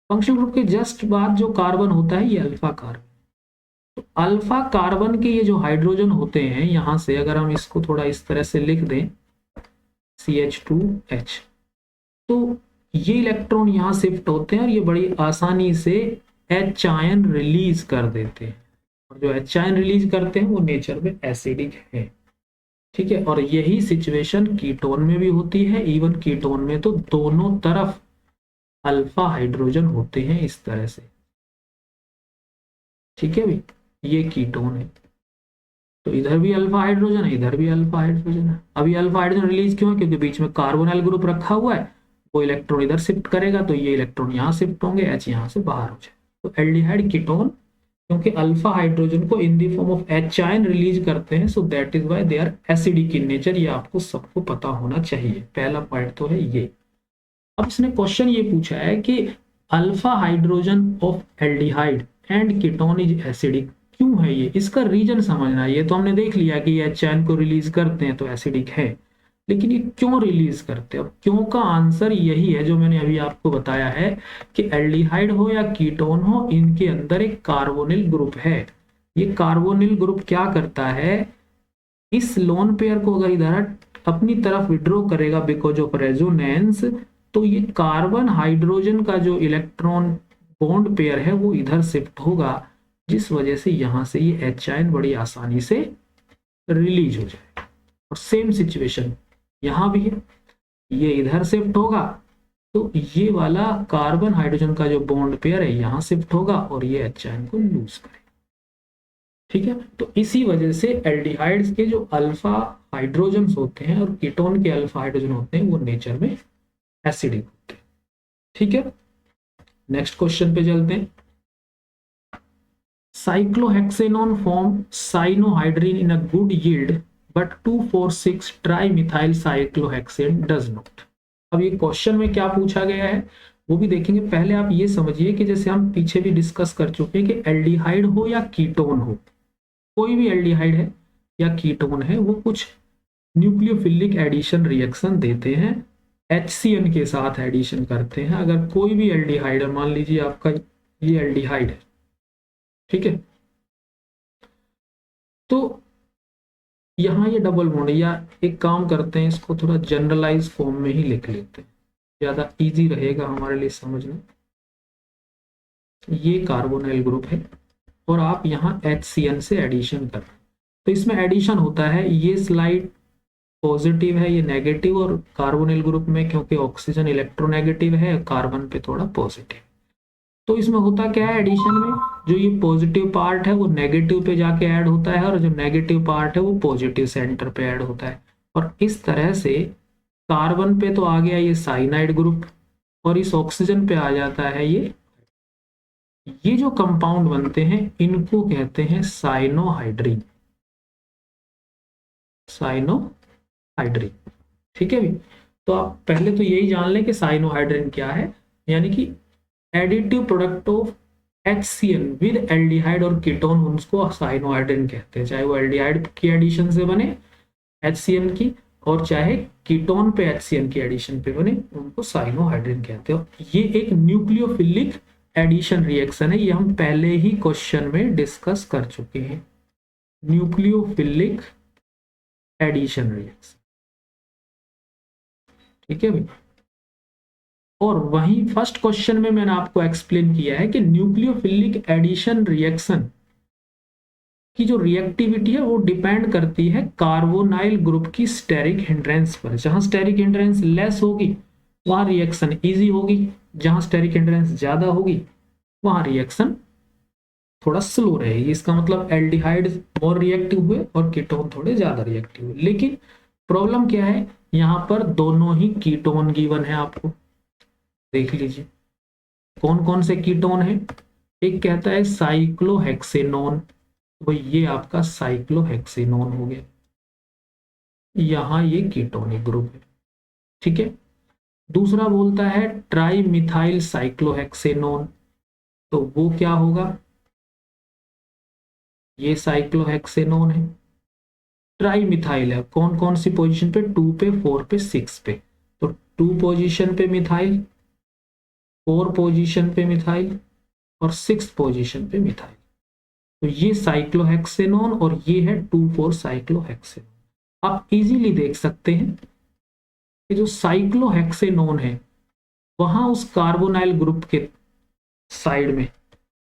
Speaker 1: फंक्शनल ग्रुप के जस्ट बाद जो कार्बन होता है ये अल्फा कार्बन। तो अल्फा कार्बन के ये जो हाइड्रोजन होते हैं, यहां से अगर हम इसको थोड़ा इस तरह से लिख दें CH2H, तो ये इलेक्ट्रॉन यहाँ शिफ्ट होते हैं और ये बड़ी आसानी से H आयन रिलीज कर देते हैं। और जो H आयन रिलीज करते हैं वो नेचर में एसिडिक है, ठीक है। और यही सिचुएशन कीटोन में भी होती है। इवन कीटोन में तो दोनों तरफ अल्फा हाइड्रोजन होते हैं इस तरह से, ठीक है भाई। ये कीटोन है, तो इधर भी अल्फा हाइड्रोजन है, इधर भी अल्फा हाइड्रोजन है। अभी अल्फा हाइड्रोजन रिलीज क्यों है? क्योंकि बीच में कार्बोनिल ग्रुप रखा हुआ है, वो इलेक्ट्रॉन इधर शिफ्ट करेगा तो ये इलेक्ट्रॉन यहाँ शिफ्ट होंगे, H यहाँ से बाहर हो जाए। तो एल्डिहाइड कीटोन क्योंकि अल्फा हाइड्रोजन को in the form of H ion release करते हैं, so that is why they are acidic in nature. ये आपको सबको पता होना चाहिए। पहला पॉइंट तो है ये। अब इसने क्वेश्चन ये पूछा है कि alpha hydrogen of aldehyde and ketone is acidic क्यों है ये, इसका रीजन समझना है। ये तो हमने देख लिया कि ये H आयन को रिलीज करते हैं तो एसिडिक है, लेकिन ये क्यों रिलीज करते हैं? अब क्यों का आंसर यही है जो मैंने अभी आपको बताया है कि एल्डिहाइड हो या कीटोन हो, इनके अंदर एक कार्बोनिल ग्रुप है। ये कार्बोनिल ग्रुप क्या करता है, इस लोन पेयर को अगर इधर अपनी तरफ विड्रॉ करेगा बिकॉज ऑफ रेजोनेंस, तो ये कार्बन हाइड्रोजन का जो इलेक्ट्रॉन बॉन्ड पेयर है वो इधर शिफ्ट होगा, जिस वजह से यहां से ये H आयन बड़ी आसानी से रिलीज हो जाए। और सेम सिचुएशन यहां भी है, ये इधर शिफ्ट होगा तो ये वाला कार्बन हाइड्रोजन का जो बॉन्ड पेयर है यहां शिफ्ट होगा और ये H आयन को लूज करेगा, ठीक है। तो इसी वजह से एल्डिहाइड्स के जो अल्फा हाइड्रोजन होते हैं और कीटोन के अल्फा हाइड्रोजन होते हैं वो नेचर में एसिडिक होते हैं, ठीक है। नेक्स्ट क्वेश्चन पे चलते हैं। Cyclohexanone form cyanohydrin in a good yield but 2,4,6 trimethyl cyclohexane does not. अब ये क्वेश्चन में क्या पूछा गया है वो भी देखेंगे। पहले आप ये समझिए कि जैसे हम पीछे भी डिस्कस कर चुके हैं कि एल्डिहाइड हो या कीटोन हो, कोई भी एल्डिहाइड है या कीटोन है, वो कुछ न्यूक्लियोफिलिक एडिशन रिएक्शन देते हैं, HCN के साथ एडिशन करते हैं। अगर कोई भी एल्डिहाइड है, मान लीजिए आपका ये एल्डिहाइड है, ठीक है, तो यहाँ ये डबल बॉन्ड, या एक काम करते हैं इसको थोड़ा जनरलाइज फॉर्म में ही लिख लेते हैं, ज्यादा इजी रहेगा हमारे लिए समझना। ये कार्बोनिल ग्रुप है और आप यहाँ HCN से एडिशन कर रहे हैं, तो इसमें एडिशन होता है, ये स्लाइड पॉजिटिव है, ये नेगेटिव, और कार्बोनिल ग्रुप में क्योंकि ऑक्सीजन इलेक्ट्रोनेगेटिव है, कार्बन पे थोड़ा पॉजिटिव, तो इसमें होता क्या है एडिशन में, जो ये पॉजिटिव पार्ट है वो नेगेटिव पे जाके ऐड होता है और जो नेगेटिव पार्ट है वो पॉजिटिव सेंटर पे ऐड होता है। और इस तरह से कार्बन पे तो आ गया ये साइनाइड ग्रुप और इस ऑक्सीजन पे आ जाता है ये जो कंपाउंड बनते हैं इनको कहते हैं साइनोहाइड्रिन, साइनोहाइड्रिन, ठीक है भी। तो आप पहले तो यही जान लें कि साइनोहाइड्रिन क्या है, यानी कि additive product of HCN with aldehyde और कीटोन, उनको साइनोहाइड्रिन कहते हैं। चाहे वो एल्डिहाइड की एडिशन से बने HCN की, और चाहे कीटोन पे HCN की एडिशन पे बने, उनको साइनोहाइड्रिन कहते हैं। ये एक न्यूक्लियोफिलिक एडिशन रिएक्शन है, ये हम पहले ही क्वेश्चन में डिस्कस कर चुके हैं। न्यूक्लियोफिलिक एडिशन रिएक्शन, ठीक है भाई। और वहीं फर्स्ट क्वेश्चन में मैंने आपको एक्सप्लेन किया है कि न्यूक्लियोफिलिक एडिशन रिएक्शन की जो रिएक्टिविटी है वो डिपेंड करती है कार्बोनाइल ग्रुप की स्टेरिक हिंड्रेंस पर। जहां स्टेरिक हिंड्रेंस लेस होगी वहां रिएक्शन इजी होगी, जहां स्टेरिक हिंड्रेंस ज्यादा होगी वहां रिएक्शन थोड़ा स्लो रहेगी। इसका मतलब एल्डिहाइड और रिएक्टिव हुए और कीटोन थोड़े ज्यादा रिएक्टिव हुए। लेकिन प्रॉब्लम क्या है, यहाँ पर दोनों ही कीटोन गिवन है आपको, देख लीजिए कौन कौन से कीटोन है। एक कहता है साइक्लोहेक्सेनोन, तो ये आपका साइक्लोहेक्सेनोन हो गया, यहाँ ये कीटोनिक ग्रुप है, ठीक है। दूसरा बोलता है ट्राई मिथाइल साइक्लोहेक्सेनोन, तो वो क्या होगा, ये साइक्लोहेक्सेनोन है। ट्राई मिथाइल है, कौन कौन सी पोजीशन पे, 2 पे, 4 पे, 6 पे। तो 2 पोजीशन पे मिथाइल, 4 पोजीशन पे मिथाइल और 6 पोजीशन पे मिथाइल। तो ये साइक्लोहेक्सेनोन और ये है 2,4 साइक्लोहेक्सेनोन। आप इजीली देख सकते हैं कि जो साइक्लोहेक्सेनोन है वहां उस कार्बोनाइल ग्रुप के साइड में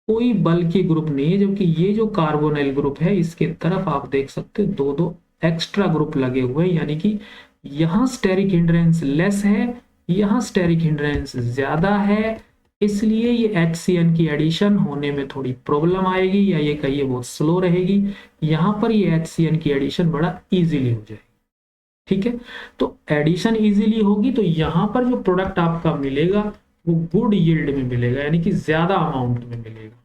Speaker 1: कोई बल्कि ग्रुप नहीं है, जबकि ये जो कार्बोनाइल ग्रुप है इसके तरफ आप देख सकते हो दो दो एक्स्ट्रा ग्रुप लगे हुए हैं, यानी कि यहां स्टेरिक हिंड्रेंस लेस है, यहां स्टेरिक हिंड्रेंस ज्यादा है। इसलिए ये HCN की एडिशन होने में थोड़ी प्रॉब्लम आएगी, या ये कहिए बहुत स्लो रहेगी। यहां पर ये HCN की एडिशन बड़ा इजीली हो जाएगी, ठीक है। तो एडिशन इजीली होगी तो यहां पर जो प्रोडक्ट आपका मिलेगा वो गुड यील्ड में मिलेगा, यानी कि ज्यादा अमाउंट में मिलेगा,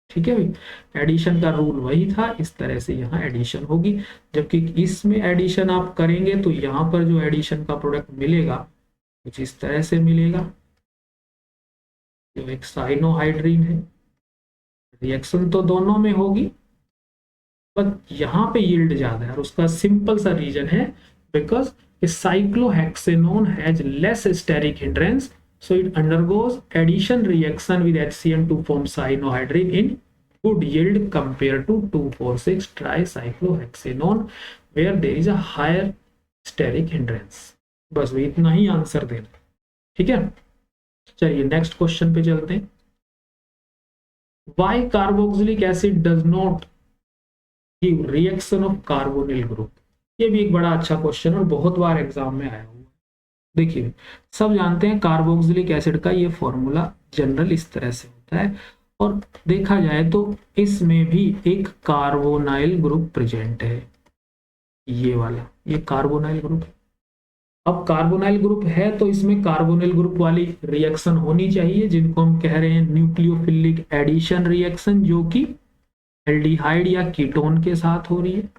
Speaker 1: ठीक है भाई। एडिशन का रूल वही था, इस तरह से यहाँ एडिशन होगी। जबकि इसमें एडिशन आप करेंगे तो यहाँ पर जो एडिशन का प्रोडक्ट मिलेगा कुछ इस तरह से मिलेगा, जो एक साइनोहाइड्रीन है। रिएक्शन तो दोनों में होगी पर यहाँ पे यील्ड ज्यादा है, और उसका सिंपल सा रीजन है because cyclohexanone has less steric hindrance, so it undergoes addition reaction with HCN to form cyanohydrin in good yield compared to 2,4,6 tricyclohexanone where there is a higher steric hindrance। बस वो इतना ही answer देना, ठीक है। चलिए next question पे चलते हैं। Why carboxylic acid does not give reaction of carbonyl group? ये भी एक बड़ा अच्छा क्वेश्चन और बहुत बार एग्जाम में आया हुआ। देखिए सब जानते हैं कार्बोक्सिलिक एसिड का ये फॉर्मूला जनरल इस तरह से होता है, और देखा जाए तो इसमें भी एक कार्बोनाइल ग्रुप प्रेजेंट है, ये वाला, ये कार्बोनाइल ग्रुप है। अब कार्बोनाइल ग्रुप है तो इसमें कार्बोनाइल ग्रुप वाली रिएक्शन होनी चाहिए, जिनको हम कह रहे हैं न्यूक्लियोफिलिक एडिशन रिएक्शन, जो कि एल्डिहाइड या कीटोन के साथ हो रही है,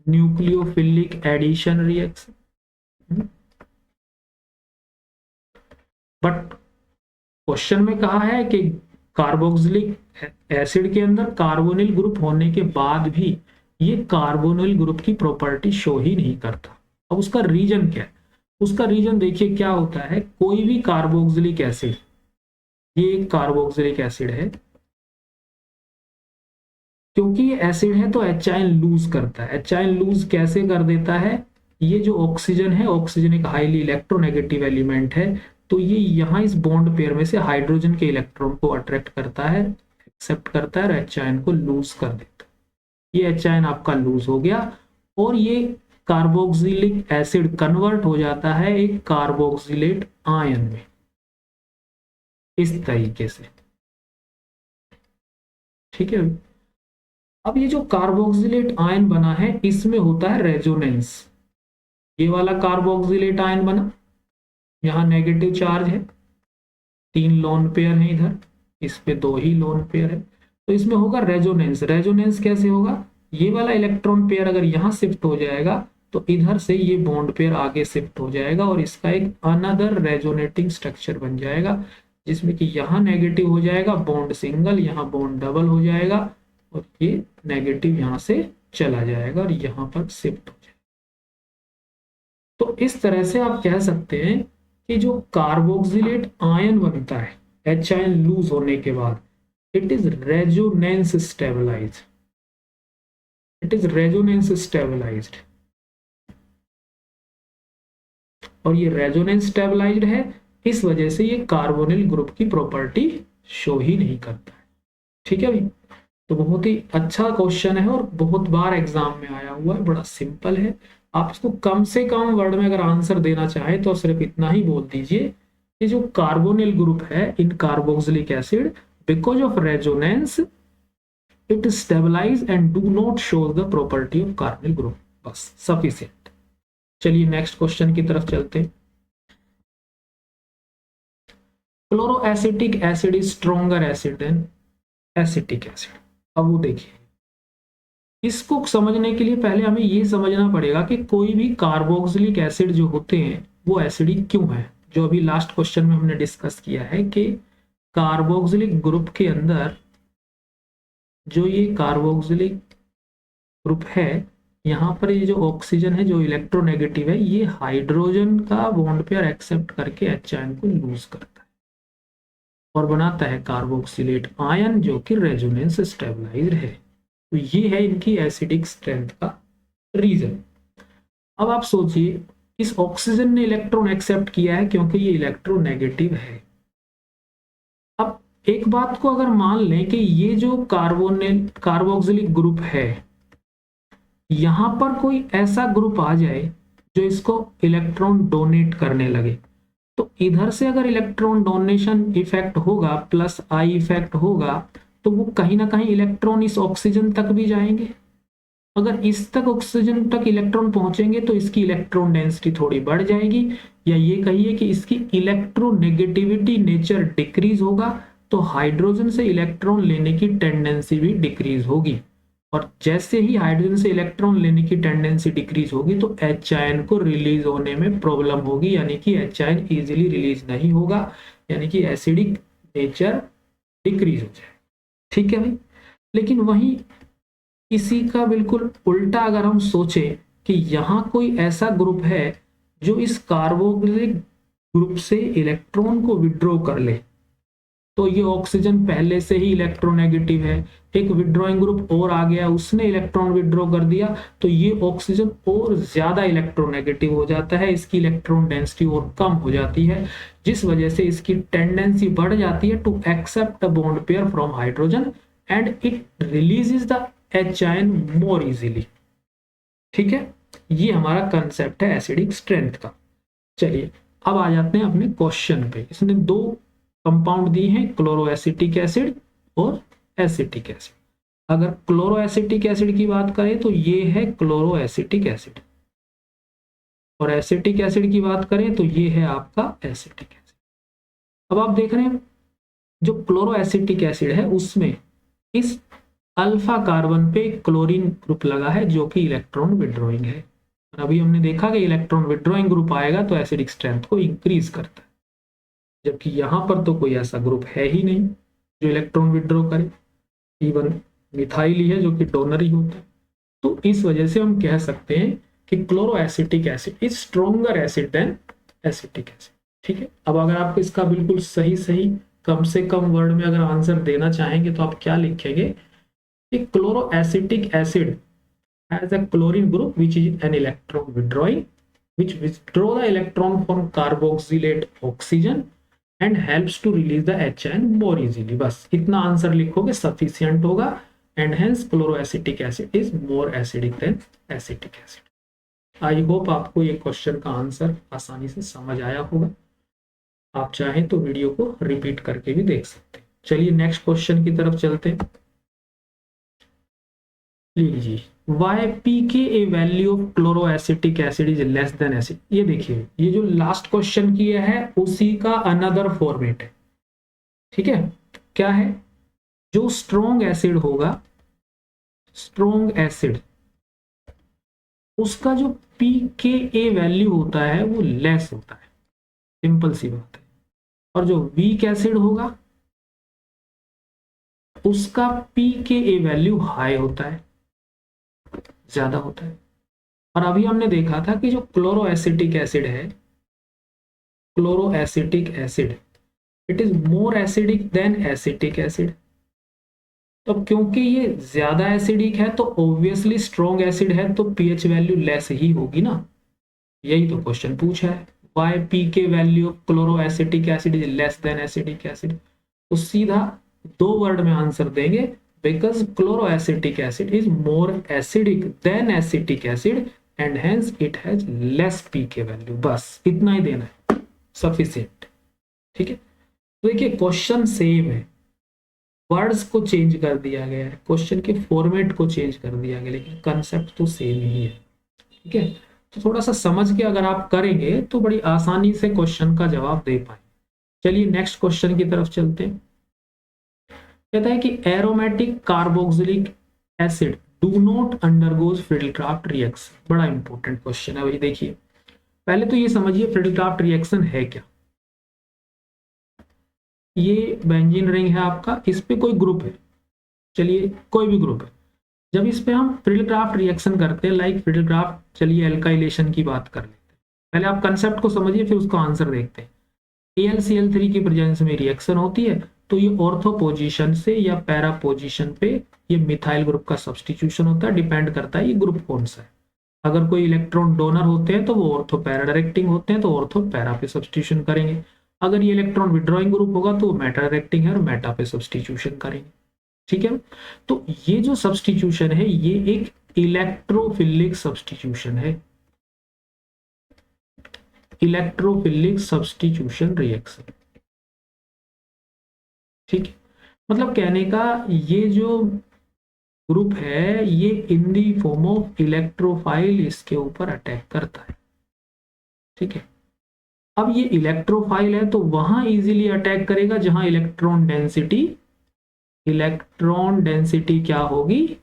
Speaker 1: nucleophilic addition reaction. But question में कहा है कि कार्बोक्सिलिक एसिड के अंदर कार्बोनिल ग्रुप होने के बाद भी ये कार्बोनिल ग्रुप की प्रॉपर्टी शो ही नहीं करता। अब उसका रीजन क्या है, उसका रीजन देखिए क्या होता है। कोई भी कार्बोक्सिलिक एसिड, ये एक कार्बोक्सिलिक एसिड है, क्योंकि ये एसिड है तो एच आयन लूज करता है। एच आयन लूज कैसे कर देता है, ये जो ऑक्सीजन है, ऑक्सीजन एक हाईली इलेक्ट्रोनेगेटिव एलिमेंट है, तो ये यहाँ इस बॉन्ड पेयर में से हाइड्रोजन के इलेक्ट्रॉन को अट्रैक्ट करता है, एक्सेप्ट करता है और एच आयन को लूज कर देता है। ये एच आयन आपका लूज हो गया और ये कार्बोक्सिलिक एसिड कन्वर्ट हो जाता है एक कार्बोक्सिलेट आयन में, इस तरीके से, ठीक है। अब ये जो कार्बोक्सिलेट आयन बना है इसमें होता है रेजोनेंस। ये वाला कार्बोक्सिलेट आयन बना, यहाँ नेगेटिव चार्ज है, 3 लोन पेयर है इधर, इस पे 2 ही लोन पेयर है, तो इसमें होगा रेजोनेंस। रेजोनेंस कैसे होगा, ये वाला इलेक्ट्रॉन पेयर अगर यहाँ शिफ्ट हो जाएगा तो इधर से ये बॉन्ड पेयर आगे शिफ्ट हो जाएगा और इसका एक अनदर रेजोनेटिंग स्ट्रक्चर बन जाएगा, जिसमें कि यहाँ नेगेटिव हो जाएगा बॉन्ड सिंगल, यहाँ बॉन्ड डबल हो जाएगा और ये नेगेटिव यहाँ से चला जाएगा और यहाँ पर शिफ्ट हो जाएगा। तो इस तरह से आप कह सकते हैं कि जो कार्बोक्सिलेट आयन बनता है एच आयन लूज होने के बाद, it is resonance stabilized, it is resonance stabilized. और ये रेजोनेंस स्टेबलाइज्ड है, इस वजह से ये कार्बोनिल ग्रुप की प्रॉपर्टी शो ही नहीं करता है। ठीक है भाई, तो बहुत ही अच्छा क्वेश्चन है और बहुत बार एग्जाम में आया हुआ है, बड़ा सिंपल है। आप इसको कम से कम वर्ड में अगर आंसर देना चाहें तो सिर्फ इतना ही बोल दीजिए कि जो कार्बोनिल ग्रुप है in carboxylic acid, because of resonance it stabilise and do not show the property of carbonyl group, बस सफिशिएंट। चलिए नेक्स्ट क्वेश्चन की तरफ चलते हैं। Chloroacetic acid is stronger acid than acetic acid. अब वो देखिए, इसको समझने के लिए पहले हमें ये समझना पड़ेगा कि कोई भी कार्बोक्सिलिक एसिड जो होते हैं वो एसिडिक क्यों है। जो अभी लास्ट क्वेश्चन में हमने डिस्कस किया है कि कार्बोक्सिलिक ग्रुप के अंदर जो ये कार्बोक्सिलिक ग्रुप है, यहाँ पर ये जो ऑक्सीजन है जो इलेक्ट्रोनेगेटिव है, ये हाइड्रोजन का बॉन्ड पेयर एक्सेप्ट करके एच आयन को लूज करता है और बनाता है कार्बोक्सिलेट आयन जो कि रेजोनेंस स्टेबलाइज्ड है। तो ये है इनकी एसिडिक स्ट्रेंथ का रीजन। अब आप सोचिए, इस ऑक्सीजन ने इलेक्ट्रॉन एक्सेप्ट किया है क्योंकि ये इलेक्ट्रोनेगेटिव है। अब एक बात को अगर मान लें कि ये जो कार्बोक्सिलिक ग्रुप है, यहां पर कोई ऐसा ग्रुप आ जाए जो इसको इलेक्ट्रॉन डोनेट करने लगे, तो इधर से अगर इलेक्ट्रॉन डोनेशन इफेक्ट होगा प्लस आई इफेक्ट होगा, तो वो कहीं ना कहीं इलेक्ट्रॉन इस ऑक्सीजन तक भी जाएंगे। अगर इस तक ऑक्सीजन तक इलेक्ट्रॉन पहुंचेंगे तो इसकी इलेक्ट्रॉन डेंसिटी थोड़ी बढ़ जाएगी, या ये कहिए कि इसकी इलेक्ट्रोनेगेटिविटी नेचर डिक्रीज होगा, तो हाइड्रोजन से इलेक्ट्रॉन लेने की टेंडेंसी भी डिक्रीज होगी। और जैसे ही हाइड्रोजन से इलेक्ट्रॉन लेने की टेंडेंसी डिक्रीज होगी तो एच आयन को रिलीज होने में प्रॉब्लम होगी, यानी कि एच आयन इजीली रिलीज नहीं होगा, यानी कि एसिडिक नेचर डिक्रीज हो जाए। ठीक है भाई। लेकिन वहीं इसी का बिल्कुल उल्टा अगर हम सोचें कि यहाँ कोई ऐसा ग्रुप है जो इस कार्बोक्सिलिक ग्रुप से इलेक्ट्रॉन को विड्रॉ कर ले, तो ये ऑक्सीजन पहले से ही इलेक्ट्रोनेगेटिव है, एक विड्रॉइंग ग्रुप और आ गया, उसने इलेक्ट्रॉन विड्रॉ कर दिया, तो ये ऑक्सीजन और ज्यादा इलेक्ट्रोनेगेटिव हो जाता है, इसकी इलेक्ट्रॉन डेंसिटी और कम हो जाती है, जिस वजह से इसकी टेंडेंसी बढ़ जाती है to accept a bond pair from hydrogen and it releases the H ion more easily. ठीक है, ये हमारा कंसेप्ट है एसिडिक स्ट्रेंथ का। चलिए अब आ जाते हैं अपने क्वेश्चन पे। इसने दो कंपाउंड दिए हैं, क्लोरोएसिटिक एसिड और एसिटिक एसिड। अगर क्लोरोएसिटिक एसिड की बात करें तो ये है क्लोरोएसिटिक एसिड, और एसिटिक एसिड की बात करें तो ये है आपका एसिटिक एसिड। अब आप देख रहे हैं जो क्लोरोएसिटिक एसिड है उसमें इस अल्फा कार्बन पे क्लोरीन ग्रुप लगा है जो कि इलेक्ट्रॉन विड्रॉइंग है। और अभी हमने देखा कि इलेक्ट्रॉन विड्रॉइंग ग्रुप आएगा तो एसिडिक स्ट्रेंथ को इंक्रीज करता है, जबकि यहां पर तो कोई ऐसा ग्रुप है ही नहीं जो इलेक्ट्रॉन विड्रॉ करे, इवन मिथाइल ही है जो कि डोनर ही होता है। तो इस वजह से हम कह सकते हैं कि chloroacetic acid is stronger acid than acetic acid. ठीक है, अब अगर आपको इसका बिल्कुल सही सही कम से कम वर्ड में अगर आंसर देना चाहेंगे तो आप क्या लिखेंगे कि chloroacetic acid has a chlorine group which is an electron withdrawing, which withdraw the electron from carboxylate oxygen and helps to release the HN more easily। बस इतना आंसर लिखोगे सफिशियंट होगा, and hence chloroacetic acid is more acidic than acetic acid। I hope आपको ये question का answer आसानी से समझ आया होगा। आप चाहें तो वीडियो को रिपीट करके भी देख सकते हैं। चलिए नेक्स्ट क्वेश्चन की तरफ चलते हैं। लीजिए, why pKa value of chloroacetic acid is less than acid. ये देखिए, ये जो लास्ट क्वेश्चन किया है उसी का अनदर फॉर्मेट है। ठीक है, क्या है, जो स्ट्रॉन्ग एसिड होगा, स्ट्रॉन्ग एसिड, उसका जो pKa वैल्यू होता है वो लेस होता है, सिंपल सी बात है। और जो वीक एसिड होगा उसका pKa वैल्यू हाई होता है, ज्यादा होता है। और अभी हमने देखा था कि जो क्लोरोएसिटिक एसिड है, chloroacetic acid it is more acidic then acetic acid. तो क्योंकि ये ज्यादा एसिडिक है तो ऑब्वियसली स्ट्रॉन्ग एसिड है तो पीएच वैल्यू लेस ही होगी ना, यही तो क्वेश्चन पूछा है। वाई पी के value of chloro acetic acid is less then acidic acid, तो सीधा 2 वर्ड में आंसर देंगे, because chloro acetic acid is more acidic then acetic acid and hence it has less P के value. बस इतना ही देना है, सफिशिएंट। ठीक है, तो देखिए क्वेश्चन सेम है, वर्ड्स को चेंज कर दिया गया है, क्वेश्चन के फॉर्मेट को चेंज कर दिया गया, लेकिन कंसेप्ट तो सेम ही है। ठीक है, तो थोड़ा सा समझ के अगर आप करेंगे तो बड़ी आसानी से क्वेश्चन का जवाब दे पाएंगे। चलिए नेक्स्ट क्वेश्चन की तरफ चलते हैं। कहता है कि aromatic carboxylic acid do not undergoes Friedel Craft reaction. बड़ा इंपॉर्टेंट क्वेश्चन है भाई। देखिए पहले तो ये समझिए फ्रिडलक्राफ्ट रिएक्शन है क्या। ये बेंजीन रिंग है आपका, इस पे कोई ग्रुप है, चलिए कोई भी ग्रुप है, जब इस पे हम फ्रिडलक्राफ्ट रिएक्शन करते हैं, लाइक फ्रिडलक्राफ्ट, चलिए एल्काइलेशन की बात कर लेते हैं। पहले आप कंसेप्ट को समझिए फिर उसका आंसर देखते हैं। AlCl3 की प्रेजेंस में रिएक्शन होती है, तो ये ऑर्थो पोजीशन से या पैरा पोजीशन पे ये मिथाइल ग्रुप का सब्सटीट्यूशन होता है, डिपेंड करता है ये ग्रुप कौन सा है। अगर कोई इलेक्ट्रॉन डोनर होते हैं तो वो ऑर्थो पैरा डायरेक्टिंग होते हैं, तो ऑर्थो पैरा पे सब्सटीट्यूशन करेंगे। अगर ये इलेक्ट्रॉन विड्रॉइंग ग्रुप होगा तो मेटा डायरेक्टिंग है और मेटा पे सब्सटीट्यूशन करेंगे। ठीक है, तो ये जो सब्सटीट्यूशन है ये एक इलेक्ट्रोफिलिक सब्सटीट्यूशन है, इलेक्ट्रोफिलिक सब्सटीट्यूशन रिएक्शन। ठीक है, मतलब कहने का ये जो ग्रुप है ये इन दी फॉर्म ऑफ इलेक्ट्रोफाइल इसके ऊपर अटैक करता है। ठीक है, अब ये इलेक्ट्रोफाइल है तो वहां इजीली अटैक करेगा जहां इलेक्ट्रॉन डेंसिटी क्या होगी,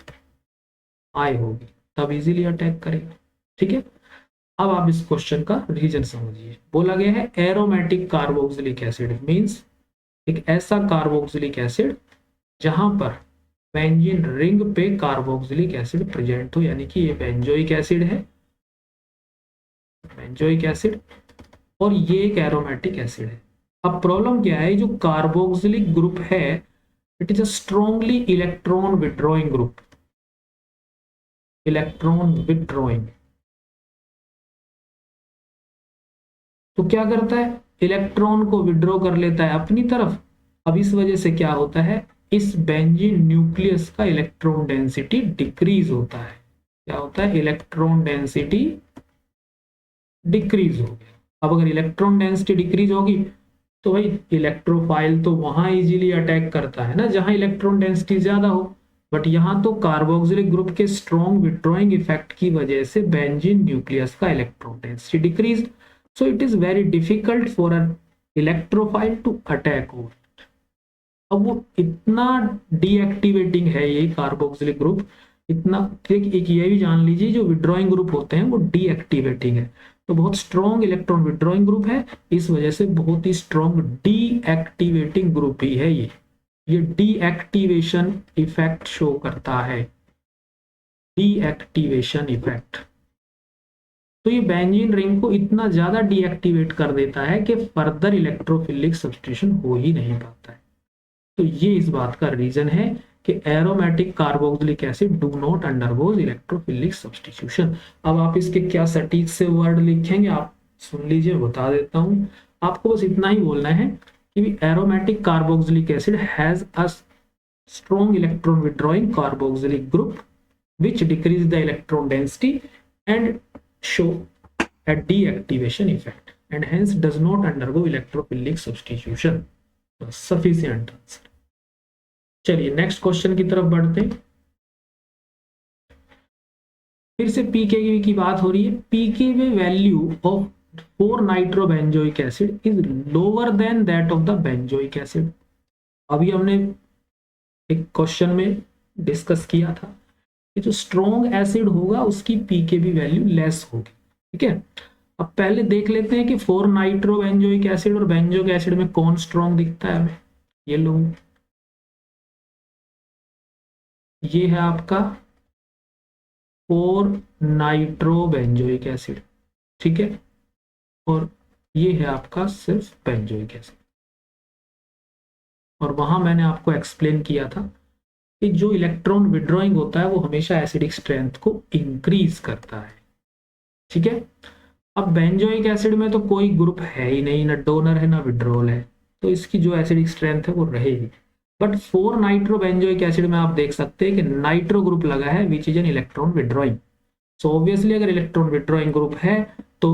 Speaker 1: हाई होगी, तब इजीली अटैक करेगा। ठीक है, अब आप इस क्वेश्चन का रीजन समझिए। बोला गया है एरोमेटिक कार्बोक्सिलिक एसिड मींस एक ऐसा कार्बोक्सिलिक एसिड जहां पर बेंजीन रिंग पे कार्बोक्सिलिक एसिड प्रेजेंट हो, यानी कि ये बेंजोइक एसिड है, बेंजोइक एसिड, और ये एक एरोमेटिक एसिड है। अब प्रॉब्लम क्या है, जो कार्बोक्सिलिक ग्रुप है it is a strongly electron withdrawing group, electron withdrawing. तो क्या करता है, इलेक्ट्रॉन को विड्रॉ कर लेता है अपनी तरफ। अब इस वजह से क्या होता है, इस बेंजीन न्यूक्लियस का इलेक्ट्रॉन डेंसिटी डिक्रीज होता है। क्या होता है, इलेक्ट्रॉन डेंसिटी डिक्रीज हो गया। अब अगर इलेक्ट्रॉन डेंसिटी डिक्रीज होगी तो भाई इलेक्ट्रोफाइल तो वहां इजीली अटैक करता है ना जहां इलेक्ट्रॉन डेंसिटी ज्यादा हो, बट यहां तो कार्बोक्सिलिक ग्रुप के स्ट्रॉन्ग विड्रॉइंग इफेक्ट की वजह से बेंजीन न्यूक्लियस का electron density decrease, so it is very difficult for an electrophile to attack over it। अब वो इतना डीएक्टिवेटिंग है ये कार्बोक्सिलिक ग्रुप, इतना एक ये भी जान लीजिए जो विड्रॉइंग ग्रुप होते हैं वो डीएक्टिवेटिंग है, तो बहुत स्ट्रॉन्ग इलेक्ट्रॉन विड्रॉइंग ग्रुप है, इस वजह से बहुत ही स्ट्रॉन्ग डीएक्टिवेटिंग ग्रुप ही है ये डीएक्टिवेशन इफेक्ट शो करता है, डीएक्टिवेशन इफेक्ट। तो ये बेंजीन रिंग को इतना ज्यादा डीएक्टिवेट कर देता है कि फर्दर इलेक्ट्रोफिलिक सब्स्टिट्यूशन हो ही नहीं पाता है। तो ये इस बात का रीजन है कि aromatic carboxylic acid do not undergoes electrophilic substitution. अब आप इसके क्या सटीक से वर्ड लिखेंगे आप सुन लीजिए, बता देता हूं। आपको बस इतना ही बोलना है कि aromatic carboxylic acid has a strong electron withdrawing carboxylic group which decrease the electron density and show a deactivation effect and hence does not undergo electrophilic substitution। sufficient answer। चलिए नेक्स्ट क्वेश्चन की तरफ बढ़ते हैं। फिर से पीके की बात हो रही है। PK value of 4 nitrobenzoic acid is lower than that of the benzoic acid. अभी हमने एक क्वेश्चन में डिस्कस किया था कि जो स्ट्रॉन्ग एसिड होगा उसकी पीकेबी वैल्यू लेस होगी। ठीक है, अब पहले देख लेते हैं कि 4 नाइट्रोबेंजोइक एसिड और बेंजोइक एसिड में कौन स्ट्रॉन्ग दिखता है हमें। ये लो, ये है आपका 4 नाइट्रोबेंजोइक एसिड। ठीक है, और ये है आपका सिर्फ बेंजोइक एसिड। और वहां मैंने आपको एक्सप्लेन किया था कि जो इलेक्ट्रॉन विड्रॉइंग होता है वो हमेशा एसिडिक स्ट्रेंथ को इंक्रीज करता है। ठीक है, अब बेंजोइक एसिड में तो कोई ग्रुप है ही नहीं, ना डोनर है ना विड्रॉल है, तो इसकी जो एसिडिक स्ट्रेंथ है वो रहेगी। बट 4 नाइट्रो बेंजोइक एसिड में आप देख सकते हैं कि नाइट्रो ग्रुप लगा है which is an electron withdrawing. So obviously अगर इलेक्ट्रॉन विड्रॉइंग ग्रुप है तो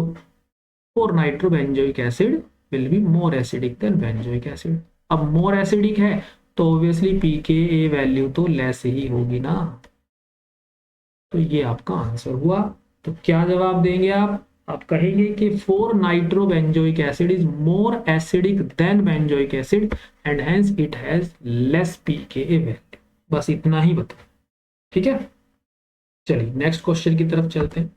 Speaker 1: 4 nitro benzoic acid will be more acidic then benzoic acid. अब मोर एसिडिक है तो ऑब्वियसली pKa वैल्यू तो लेस ही होगी ना। तो ये आपका आंसर हुआ। तो क्या जवाब देंगे आप कहेंगे कि 4 nitro benzoic acid is more acidic then benzoic acid and hence it has less pKa value. बस इतना ही बताओ, ठीक है। चलिए नेक्स्ट क्वेश्चन की तरफ चलते हैं।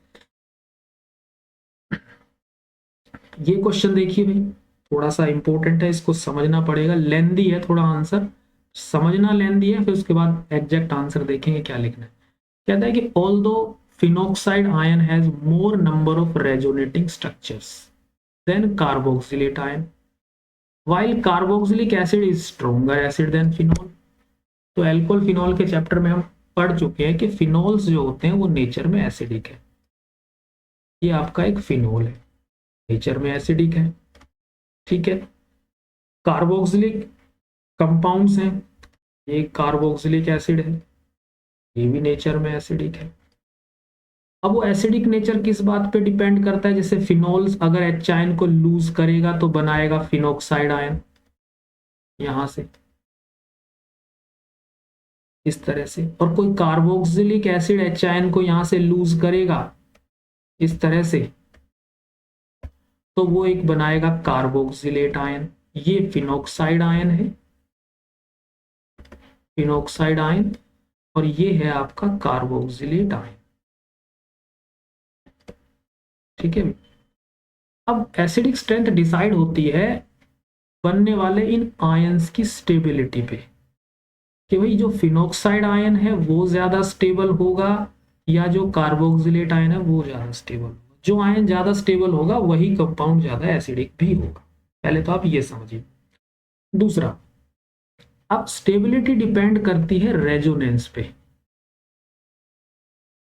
Speaker 1: ये क्वेश्चन देखिए भाई, थोड़ा सा इंपॉर्टेंट है, इसको समझना पड़ेगा, लेंदी है थोड़ा आंसर, समझना लेंदी है, फिर उसके बाद एग्जैक्ट आंसर देखेंगे क्या लिखना है। कहता है कि although phenoxide ion has more number of resonating structures than carboxylate ion while carboxylic acid is stronger acid than phenol. तो एल्कोहल फिनोल के चैप्टर में हम पढ़ चुके हैं कि फिनोल्स जो होते हैं वो नेचर में एसिडिक है। ये आपका एक फिनोल है, नेचर में एसिडिक है, ठीक है। कार्बोक्सिलिक कंपाउंड्स हैं, ये कार्बोक्सिलिक एसिड है, ये भी नेचर में एसिडिक है। अब वो एसिडिक नेचर किस बात पे डिपेंड करता है, जैसे फिनोल्स अगर एच आयन को लूज करेगा तो बनाएगा फिनोक्साइड आयन, यहां से इस तरह से, और कोई कार्बोक्सिलिक एसिड एच आयन को यहां से लूज करेगा इस तरह से, तो वो एक बनाएगा कार्बोक्सिलेट आयन। ये फिनोक्साइड आयन है, फिनोक्साइड आयन, और ये है आपका कार्बोक्सिलेट आयन, ठीक है। अब एसिडिक स्ट्रेंथ डिसाइड होती है बनने वाले इन आयंस की स्टेबिलिटी पे, कि भाई जो फिनोक्साइड आयन है वो ज्यादा स्टेबल होगा या जो कार्बोक्सिलेट आयन है वो ज्यादा स्टेबल होगा। जो आयन ज्यादा स्टेबल होगा वही कंपाउंड ज्यादा एसिडिक भी होगा। पहले तो आप ये समझिए। दूसरा, अब स्टेबिलिटी डिपेंड करती है रेजोनेंस पे,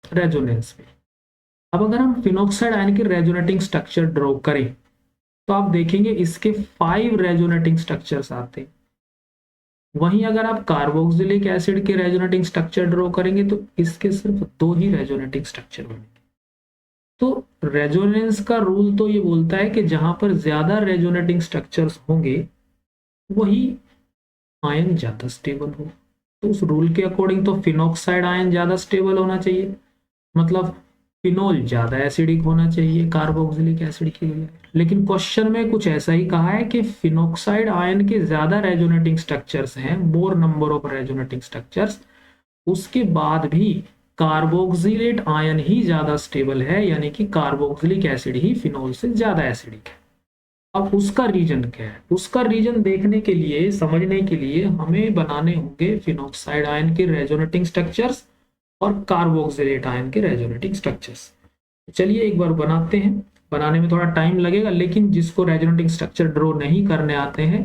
Speaker 1: रेजोनेंस पे। अब अगर हम फिनोक्साइड आयन की रेजोनेटिंग स्ट्रक्चर ड्रॉ करें तो आप देखेंगे इसके 5 रेजोनेटिंग स्ट्रक्चर्स आते हैं। वहीं अगर आप कार्बोक्सिलिक एसिड के रेजोनेटिंग स्ट्रक्चर ड्रॉ करेंगे तो इसके सिर्फ 2 ही रेजोनेटिंग स्ट्रक्चर बनेंगे। तो रेजोनेंस का रूल तो ये बोलता है कि जहां पर ज्यादा रेजोनेटिंग स्ट्रक्चर्स होंगे वही आयन ज्यादा स्टेबल हो। तो उस रूल के अकॉर्डिंग तो फिनोक्साइड आयन ज्यादा स्टेबल होना चाहिए, मतलब फिनोल ज्यादा एसिडिक होना चाहिए कार्बोक्सिलिक एसिड की बजाय। लेकिन क्वेश्चन में कुछ ऐसा ही कहा है कि फिनोक्साइड आयन के ज्यादा रेजोनेटिंग स्ट्रक्चर्स हैं, मोर नंबर ऑफ रेजोनेटिंग स्ट्रक्चर्स, उसके बाद भी कार्बोक्सिलेट आयन ही ज्यादा स्टेबल है, यानी कि कार्बोक्सिलिक एसिड ही फिनोल से ज्यादा एसिडिक है। अब उसका रीजन क्या है, उसका रीजन देखने के लिए, समझने के लिए हमें बनाने होंगे फिनोक्साइड आयन के रेजोनेटिंग स्ट्रक्चर्स और कार्बोक्सिलेट आयन के रेजोनेटिंग स्ट्रक्चर्स। चलिए एक बार बनाते हैं, बनाने में थोड़ा टाइम लगेगा, लेकिन जिसको रेजोनेटिंग स्ट्रक्चर ड्रॉ नहीं करने आते हैं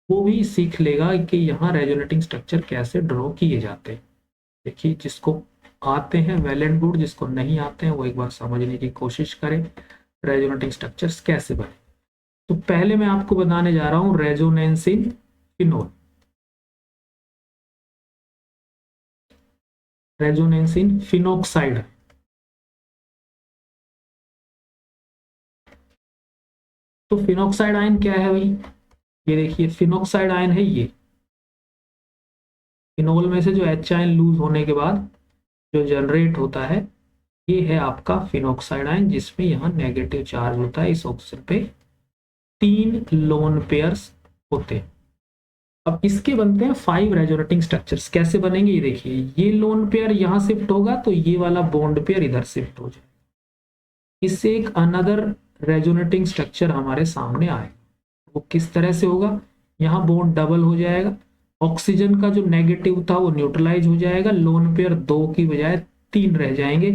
Speaker 1: वो भी सीख लेगा कि यहाँ रेजोनेटिंग स्ट्रक्चर कैसे ड्रॉ किए जाते हैं। देखिए जिसको आते हैं वेल एंड गुड, जिसको नहीं आते हैं वो एक बार समझने की कोशिश करें रेजोनेटिंग स्ट्रक्चर्स कैसे बने। तो पहले मैं आपको बताने जा रहा हूं resonance in phenol, resonance in phenoxide. तो फिनोक्साइड आयन क्या है भाई, ये देखिए फिनोक्साइड आयन है ये, फिनोल में से जो एच आयन लूज होने के बाद जो जनरेट होता है ये है आपका फिनोक्साइड आयन, जिसमें यहाँ नेगेटिव चार्ज होता है, इस ऑक्सीजन पे 3 लोन पेयर्स होते हैं। अब इसके बनते हैं 5 रेजोनेटिंग स्ट्रक्चर्स। कैसे बनेंगे ये देखिए, ये लोन पेयर यहाँ शिफ्ट होगा तो ये वाला बॉन्ड पेयर इधर शिफ्ट हो जाएगा, इससे एक अनदर रेजोनेटिंग स्ट्रक्चर हमारे सामने आएगा। वो किस तरह से होगा, यहाँ बॉन्ड डबल हो जाएगा, ऑक्सीजन का जो नेगेटिव था वो न्यूट्रलाइज हो जाएगा, लोन पेयर 2 की बजाय 3 रह जाएंगे,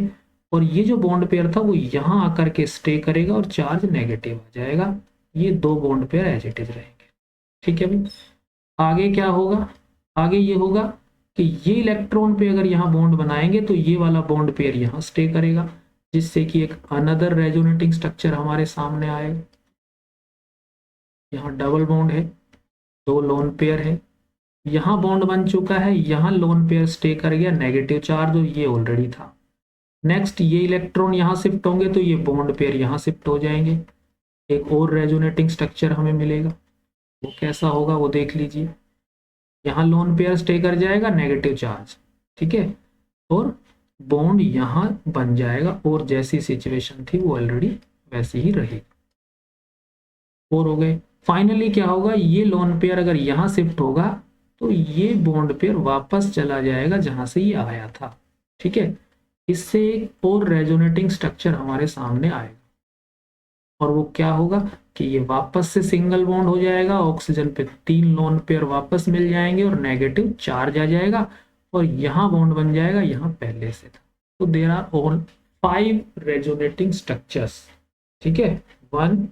Speaker 1: और ये जो बॉन्ड पेयर था वो यहाँ आकर के स्टे करेगा और चार्ज नेगेटिव आ जाएगा। ये 2 bond pair as it is रहेंगे, ठीक है भाई। आगे क्या होगा, आगे ये होगा कि ये इलेक्ट्रॉन पे अगर यहाँ बॉन्ड बनाएंगे तो ये वाला बॉन्ड पेयर यहाँ स्टे करेगा। जिससे कि एक अनदर रेजोनेटिंग स्ट्रक्चर हमारे सामने आएगा। यहाँ डबल बॉन्ड है, दो लोन पेयर है, यहाँ बॉन्ड बन चुका है, यहाँ लोन पेयर स्टे कर गया, नेगेटिव चार्ज, और ये ऑलरेडी था। नेक्स्ट ये इलेक्ट्रॉन यहाँ शिफ्ट होंगे तो ये बॉन्ड पेयर यहाँ शिफ्ट हो जाएंगे, एक और रेजोनेटिंग स्ट्रक्चर हमें मिलेगा। वो कैसा होगा वो देख लीजिए। यहाँ लोन पेयर स्टे कर जाएगा, नेगेटिव चार्ज, ठीक है, और बॉन्ड यहाँ बन जाएगा, और जैसी सिचुएशन थी वो ऑलरेडी वैसी ही रहेगी। और हो गए। फाइनली क्या होगा, ये लोन पेयर अगर यहाँ शिफ्ट होगा तो ये बॉन्ड पेयर वापस चला जाएगा जहां से ये आया था, ठीक है। इससे एक और रेजोनेटिंग स्ट्रक्चर हमारे सामने आएगा, और वो क्या होगा कि ये वापस से सिंगल बॉन्ड हो जाएगा, ऑक्सीजन पे 3 लोन पेयर वापस मिल जाएंगे और नेगेटिव चार्ज आ जाएगा, और यहाँ बॉन्ड बन जाएगा, यहाँ पहले से था। तो there are all 5 resonating structures, ठीक है, 1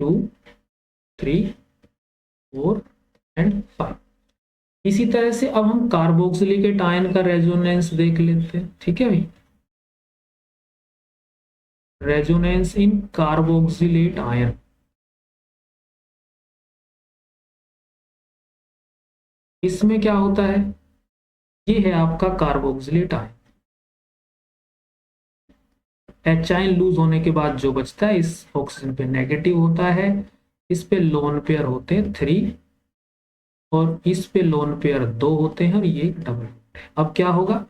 Speaker 1: 2 3 4 एंड 5। इसी तरह से अब हम कार्बोक्सिलिक आयन का रेजोनेंस देख लेते हैं, ठीक है भाई। रेजोनेंस इन कार्बोक्सिलेट आयन, इसमें क्या होता है, ये है आपका carboxylate ion. H ion lose होने के बाद जो बचता है इस ऑक्सीजन पे नेगेटिव होता है, इस पे लोन पेयर होते हैं 3, और इस पे लोन पेयर 2 होते हैं, और ये डबल। अब क्या होगा,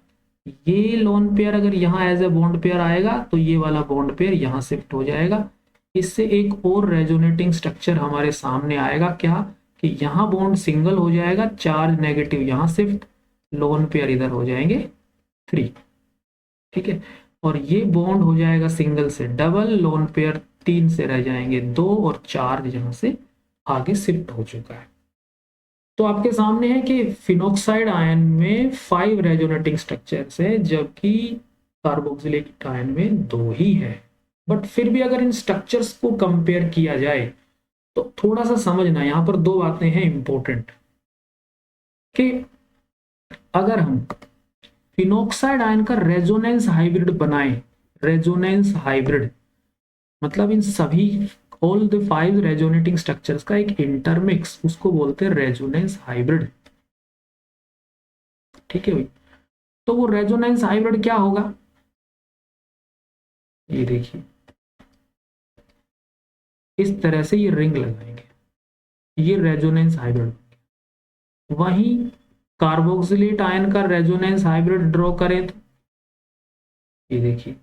Speaker 1: ये लोन पेयर अगर यहाँ एज ए बॉन्ड पेयर आएगा तो ये वाला बॉन्ड पेयर यहाँ शिफ्ट हो जाएगा, इससे एक और रेजोनेटिंग स्ट्रक्चर हमारे सामने आएगा। क्या कि यहाँ बॉन्ड सिंगल हो जाएगा, चार्ज नेगेटिव यहाँ शिफ्ट, लोन पेयर इधर हो जाएंगे 3, ठीक है, और ये बॉन्ड हो जाएगा सिंगल से डबल, लोन पेयर 3 से रह जाएंगे 2, और चार्ज यहाँ से आगे शिफ्ट हो चुका है। तो आपके सामने है कि फिनोक्साइड आयन में 5 रेजोनेटिंग स्ट्रक्चर्स है, जबकि कार्बोक्सिलिक आयन में 2 ही है। बट फिर भी अगर इन स्ट्रक्चर्स को कंपेयर किया जाए तो थोड़ा सा समझना, यहाँ पर 2 बातें हैं इंपॉर्टेंट, कि अगर हम फिनोक्साइड आयन का रेजोनेंस हाइब्रिड बनाएं, रेजोनेंस हाइब्रिड मतलब इन सभी ऑल द 5 रेजोनेटिंग स्ट्रक्चर्स का एक इंटरमिक्स, उसको बोलते हैं रेजोनेंस हाइब्रिड, ठीक है भाई। तो वो रेजोनेंस हाइब्रिड क्या होगा, ये देखिए, इस तरह से ये रिंग लगाएंगे, ये रेजोनेंस हाइब्रिड। वहीं कार्बोक्सिलेट आयन का रेजोनेंस हाइब्रिड ड्रॉ करें तो ये देखिए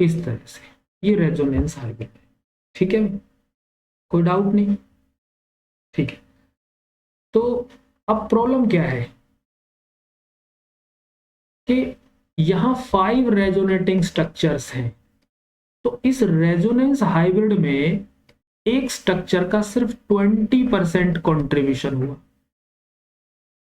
Speaker 1: इस तरह से, ये रेजोनेंस हाइब्रिड है, ठीक है, कोई डाउट नहीं, ठीक है। तो अब प्रॉब्लम क्या है कि यहां 5 रेजोनेटिंग स्ट्रक्चर्स हैं, तो इस रेजोनेंस हाइब्रिड में एक स्ट्रक्चर का सिर्फ 20% कंट्रीब्यूशन हुआ।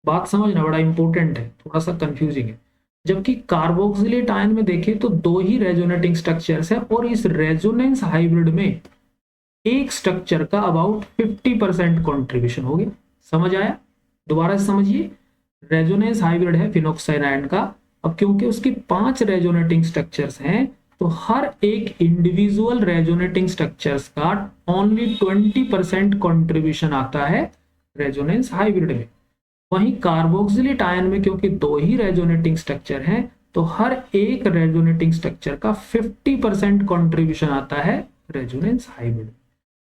Speaker 1: बात समझना बड़ा इंपॉर्टेंट है, थोड़ा सा कंफ्यूजिंग है। जबकि कार्बोक्सिलेट आयन में देखें तो 2 ही रेजोनेटिंग स्ट्रक्चर्स है, और इस रेजोनेंस हाइब्रिड में एक स्ट्रक्चर का अबाउट 50% कंट्रीब्यूशन हो गया। समझ आया, दोबारा से समझिए। रेजोनेंस हाइब्रिड है फिनोक्साइड आयन का, अब क्योंकि उसकी 5 रेजोनेटिंग स्ट्रक्चर्स हैं तो हर एक इंडिविजुअल रेजोनेटिंग स्ट्रक्चर्स का ओनली 20% कंट्रीब्यूशन आता है रेजोनेंस हाइब्रिड में। वहीं कार्बोक्सिलेट आयन में क्योंकि 2 ही रेजोनेटिंग स्ट्रक्चर हैं तो हर एक रेजोनेटिंग स्ट्रक्चर का 50% कंट्रीब्यूशन आता है रेजोनेंस हाइब्रिड।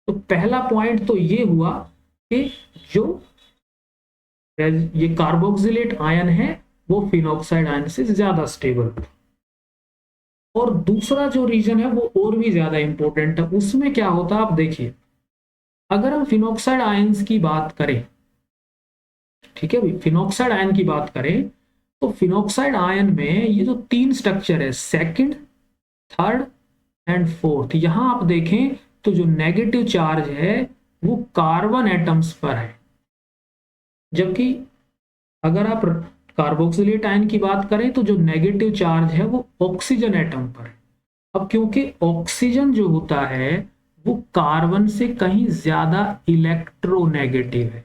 Speaker 1: तो पहला पॉइंट तो ये हुआ कि जो ये कार्बोक्सिलेट आयन है वो फिनोक्साइड आयन से ज्यादा स्टेबल है। और दूसरा जो रीजन है वो और भी ज्यादा इंपॉर्टेंट है, उसमें क्या होता है आप देखिए, अगर हम फिनोक्साइड आयंस की बात करें, ठीक है भाई, फिनोक्साइड आयन की बात करें तो फिनोक्साइड आयन में ये जो 3 स्ट्रक्चर है, सेकंड, थर्ड एंड फोर्थ, यहां आप देखें तो जो नेगेटिव चार्ज है वो कार्बन एटम्स पर है, जबकि अगर आप कार्बोक्सिलेट आयन की बात करें तो जो नेगेटिव चार्ज है वो ऑक्सीजन एटम पर है। अब क्योंकि ऑक्सीजन जो होता है वो कार्बन से कहीं ज्यादा इलेक्ट्रोनेगेटिव है,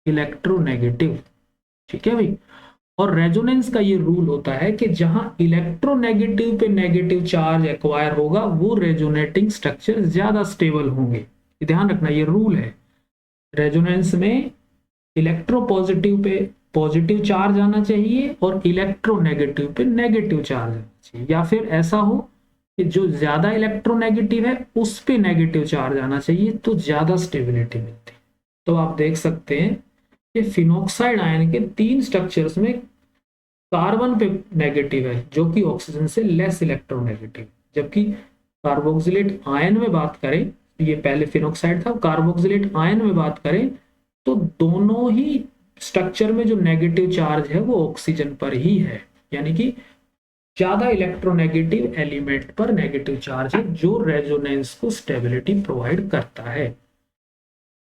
Speaker 1: इलेक्ट्रोनेगेटिव, ठीक है भाई। और रेजोनेंस का ये रूल होता है कि जहां इलेक्ट्रोनेगेटिव पे नेगेटिव चार्ज एक्वायर होगा वो रेजोनेटिंग स्ट्रक्चर ज्यादा स्टेबल होंगे। ध्यान रखना ये रूल है। रेजोनेंस में इलेक्ट्रोपॉजिटिव पे पॉजिटिव चार्ज आना चाहिए और इलेक्ट्रोनेगेटिव पे नेगेटिव चार्ज आना चाहिए, या फिर ऐसा हो कि जो ज्यादा इलेक्ट्रोनेगेटिव है उस पे नेगेटिव चार्ज आना चाहिए तो ज्यादा स्टेबिलिटी मिलती है। तो आप देख सकते हैं कि फिनोक्साइड आयन के 3 स्ट्रक्चर्स में कार्बन पे नेगेटिव है जो कि ऑक्सीजन से लेस इलेक्ट्रोनेगेटिव, जबकि कार्बोक्सिलेट आयन में बात करें, ये पहले फिनोक्साइड था, कार्बोक्सिलेट आयन में बात करें तो दोनों ही स्ट्रक्चर में जो नेगेटिव चार्ज है वो ऑक्सीजन पर ही है, यानी कि ज्यादा इलेक्ट्रोनेगेटिव एलिमेंट पर नेगेटिव चार्ज है जो रेजोनेंस को स्टेबिलिटी प्रोवाइड करता है।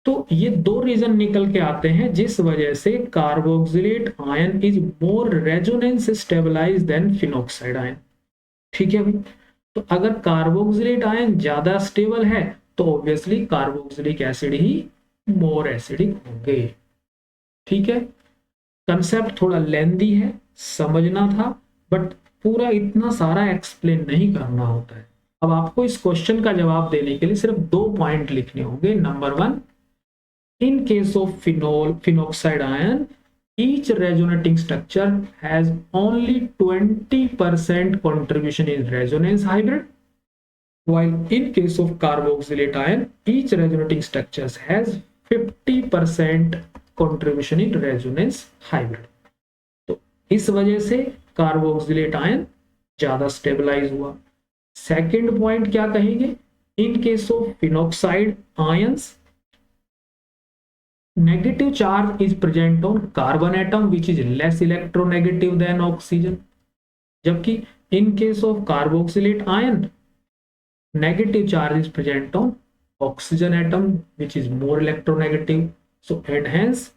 Speaker 1: तो ये 2 रीजन निकल के आते हैं जिस वजह से carboxylate ion is more resonance stabilize than phenoxide ion. ठीक है भाई, तो अगर कार्बोक्सिलेट आयन ज्यादा स्टेबल है तो ऑब्वियसली कार्बोक्सिलिक एसिड ही मोर एसिडिक होंगे। ठीक है, कंसेप्ट थोड़ा लेंदी है, समझना था, बट पूरा इतना सारा एक्सप्लेन नहीं करना होता है। अब आपको इस क्वेश्चन का जवाब देने के लिए सिर्फ 2 पॉइंट लिखने होंगे। Number 1, in case of phenoxide ion each resonating structure has only 20% contribution in resonance hybrid, while in case of carboxylate ion each resonating structure has 50% contribution in resonance hybrid। तो इस वजह से कार्बोक्सिलेट आयन ज्यादा stabilise हुआ। Second point क्या कहेंगे, इन case of phenoxide ions negative charge is present on carbon atom which is less electronegative than oxygen, जबकि in case of carboxylate ion negative charge is present on oxygen atom which is more electronegative, so and hence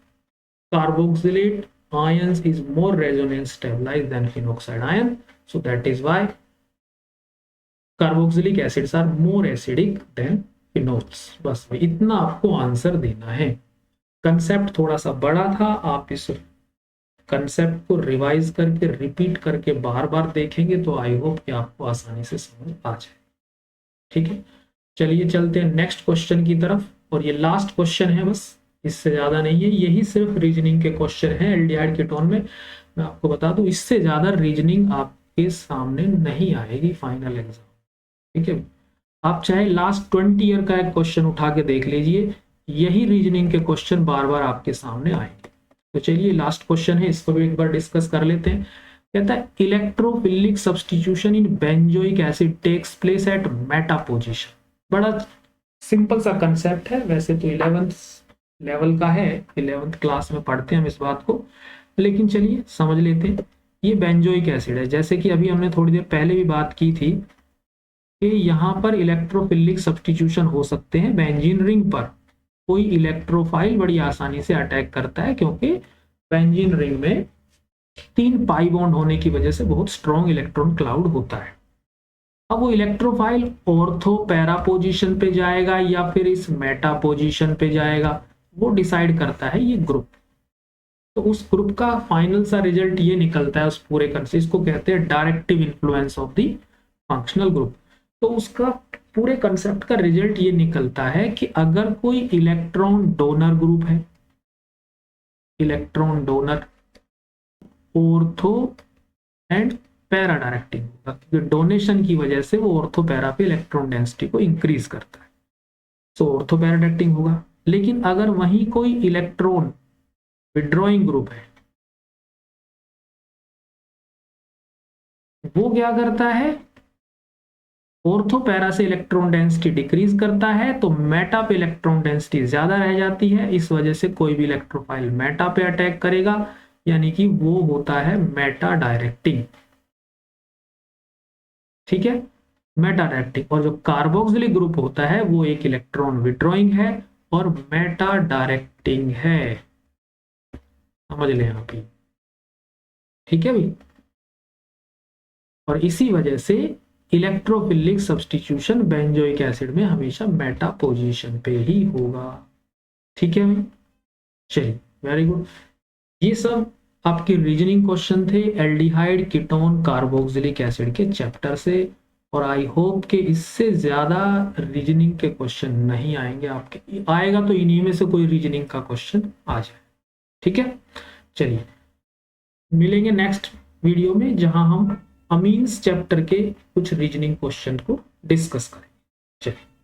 Speaker 1: carboxylate ions is more resonance stabilized than phenoxide ion, so that is why carboxylic acids are more acidic than phenols। बस इतना आपको answer देना है। Concept थोड़ा सा बड़ा था, आप इस कंसेप्ट को रिवाइज करके रिपीट करके बार बार देखेंगे तो आई होप कि आपको आसानी से समझ आ जाए। ठीक है, चलिए चलते हैं नेक्स्ट क्वेश्चन की तरफ, और ये लास्ट क्वेश्चन है, बस इससे ज्यादा नहीं है, यही सिर्फ रीजनिंग के क्वेश्चन है एल्डिहाइड कीटोन में। मैं आपको बता दूं इससे ज्यादा रीजनिंग आपके सामने नहीं आएगी फाइनल एग्जाम। ठीक है, आप चाहे लास्ट 20 ईयर का एक क्वेश्चन उठा के देख लीजिए, यही रीजनिंग के क्वेश्चन बार बार आपके सामने आएंगे। तो चलिए लास्ट क्वेश्चन है, इसको भी एक बार डिस्कस कर लेते हैं। कहता है electrophilic substitution in benzoic acid takes place at meta position. बड़ा सिंपल सा कंसेप्ट है, वैसे तो 11th लेवल का है, 11th क्लास में पढ़ते हैं हम इस बात को, लेकिन चलिए समझ लेते हैं। ये बेंजोइक एसिड है, जैसे कि अभी हमने थोड़ी देर पहले भी बात की थी कि यहाँ पर इलेक्ट्रोफिलिक सब्स्टिट्यूशन हो सकते हैं। बेंजीन रिंग पर कोई इलेक्ट्रोफाइल बड़ी आसानी से अटैक करता है क्योंकि बेंजीन रिंग में 3 पाई बॉन्ड होने की वजह से बहुत स्ट्रॉन्ग इलेक्ट्रॉन क्लाउड होता है। अब वो इलेक्ट्रोफाइल ऑर्थो पैरा पोजीशन पे जाएगा या फिर इस मेटा पोजीशन पे जाएगा, वो डिसाइड करता है ये ग्रुप। तो उस ग्रुप का फाइनल सा रिजल्ट ये निकलता है उस पूरे कंसेप्ट को कहते हैं directive influence of the functional group. तो उसका पूरे कंसेप्ट का रिजल्ट ये निकलता है कि अगर कोई इलेक्ट्रॉन डोनर ग्रुप है, electron donor ortho and para directing होगा, क्योंकि डोनेशन की वजह से वो ऑर्थो पैरा पे इलेक्ट्रॉन डेंसिटी को इंक्रीज करता है, सो ऑर्थो पैरा डायरेक्टिंग होगा। लेकिन अगर वहीं कोई इलेक्ट्रॉन विड्रॉइंग ग्रुप है, वो क्या करता है, ऑर्थो पैरा से इलेक्ट्रॉन डेंसिटी डिक्रीज करता है, तो मेटा पे इलेक्ट्रॉन डेंसिटी ज्यादा रह जाती है। इस वजह से कोई भी इलेक्ट्रोफाइल मेटा पे अटैक करेगा, यानी कि वो होता है मेटा डायरेक्टिंग। ठीक है, मेटा डायरेक्टिंग। और जो कार्बोक्सिलिक ग्रुप होता है वो एक इलेक्ट्रॉन विड्रॉइंग है और मेटा डायरेक्टिंग है, समझ लें आप ही। ठीक है भाई, और इसी वजह से इलेक्ट्रोफिलिक सब्स्टिट्यूशन बेंजोइक एसिड में हमेशा मेटा पोजीशन पे ही होगा। ठीक है भाई, चलिए वेरी गुड। ये सब आपके रीजनिंग क्वेश्चन थे एल्डिहाइड कीटोन कार्बोक्सिलिक एसिड के चैप्टर से, और आई होप कि इससे ज्यादा रीजनिंग के क्वेश्चन नहीं आएंगे आपके, आएगा तो इन्हीं में से कोई रीजनिंग का क्वेश्चन आ जाए। ठीक है, चलिए मिलेंगे नेक्स्ट वीडियो में जहां हम अमीन्स चैप्टर के कुछ रीजनिंग क्वेश्चन को डिस्कस करेंगे। चलिए।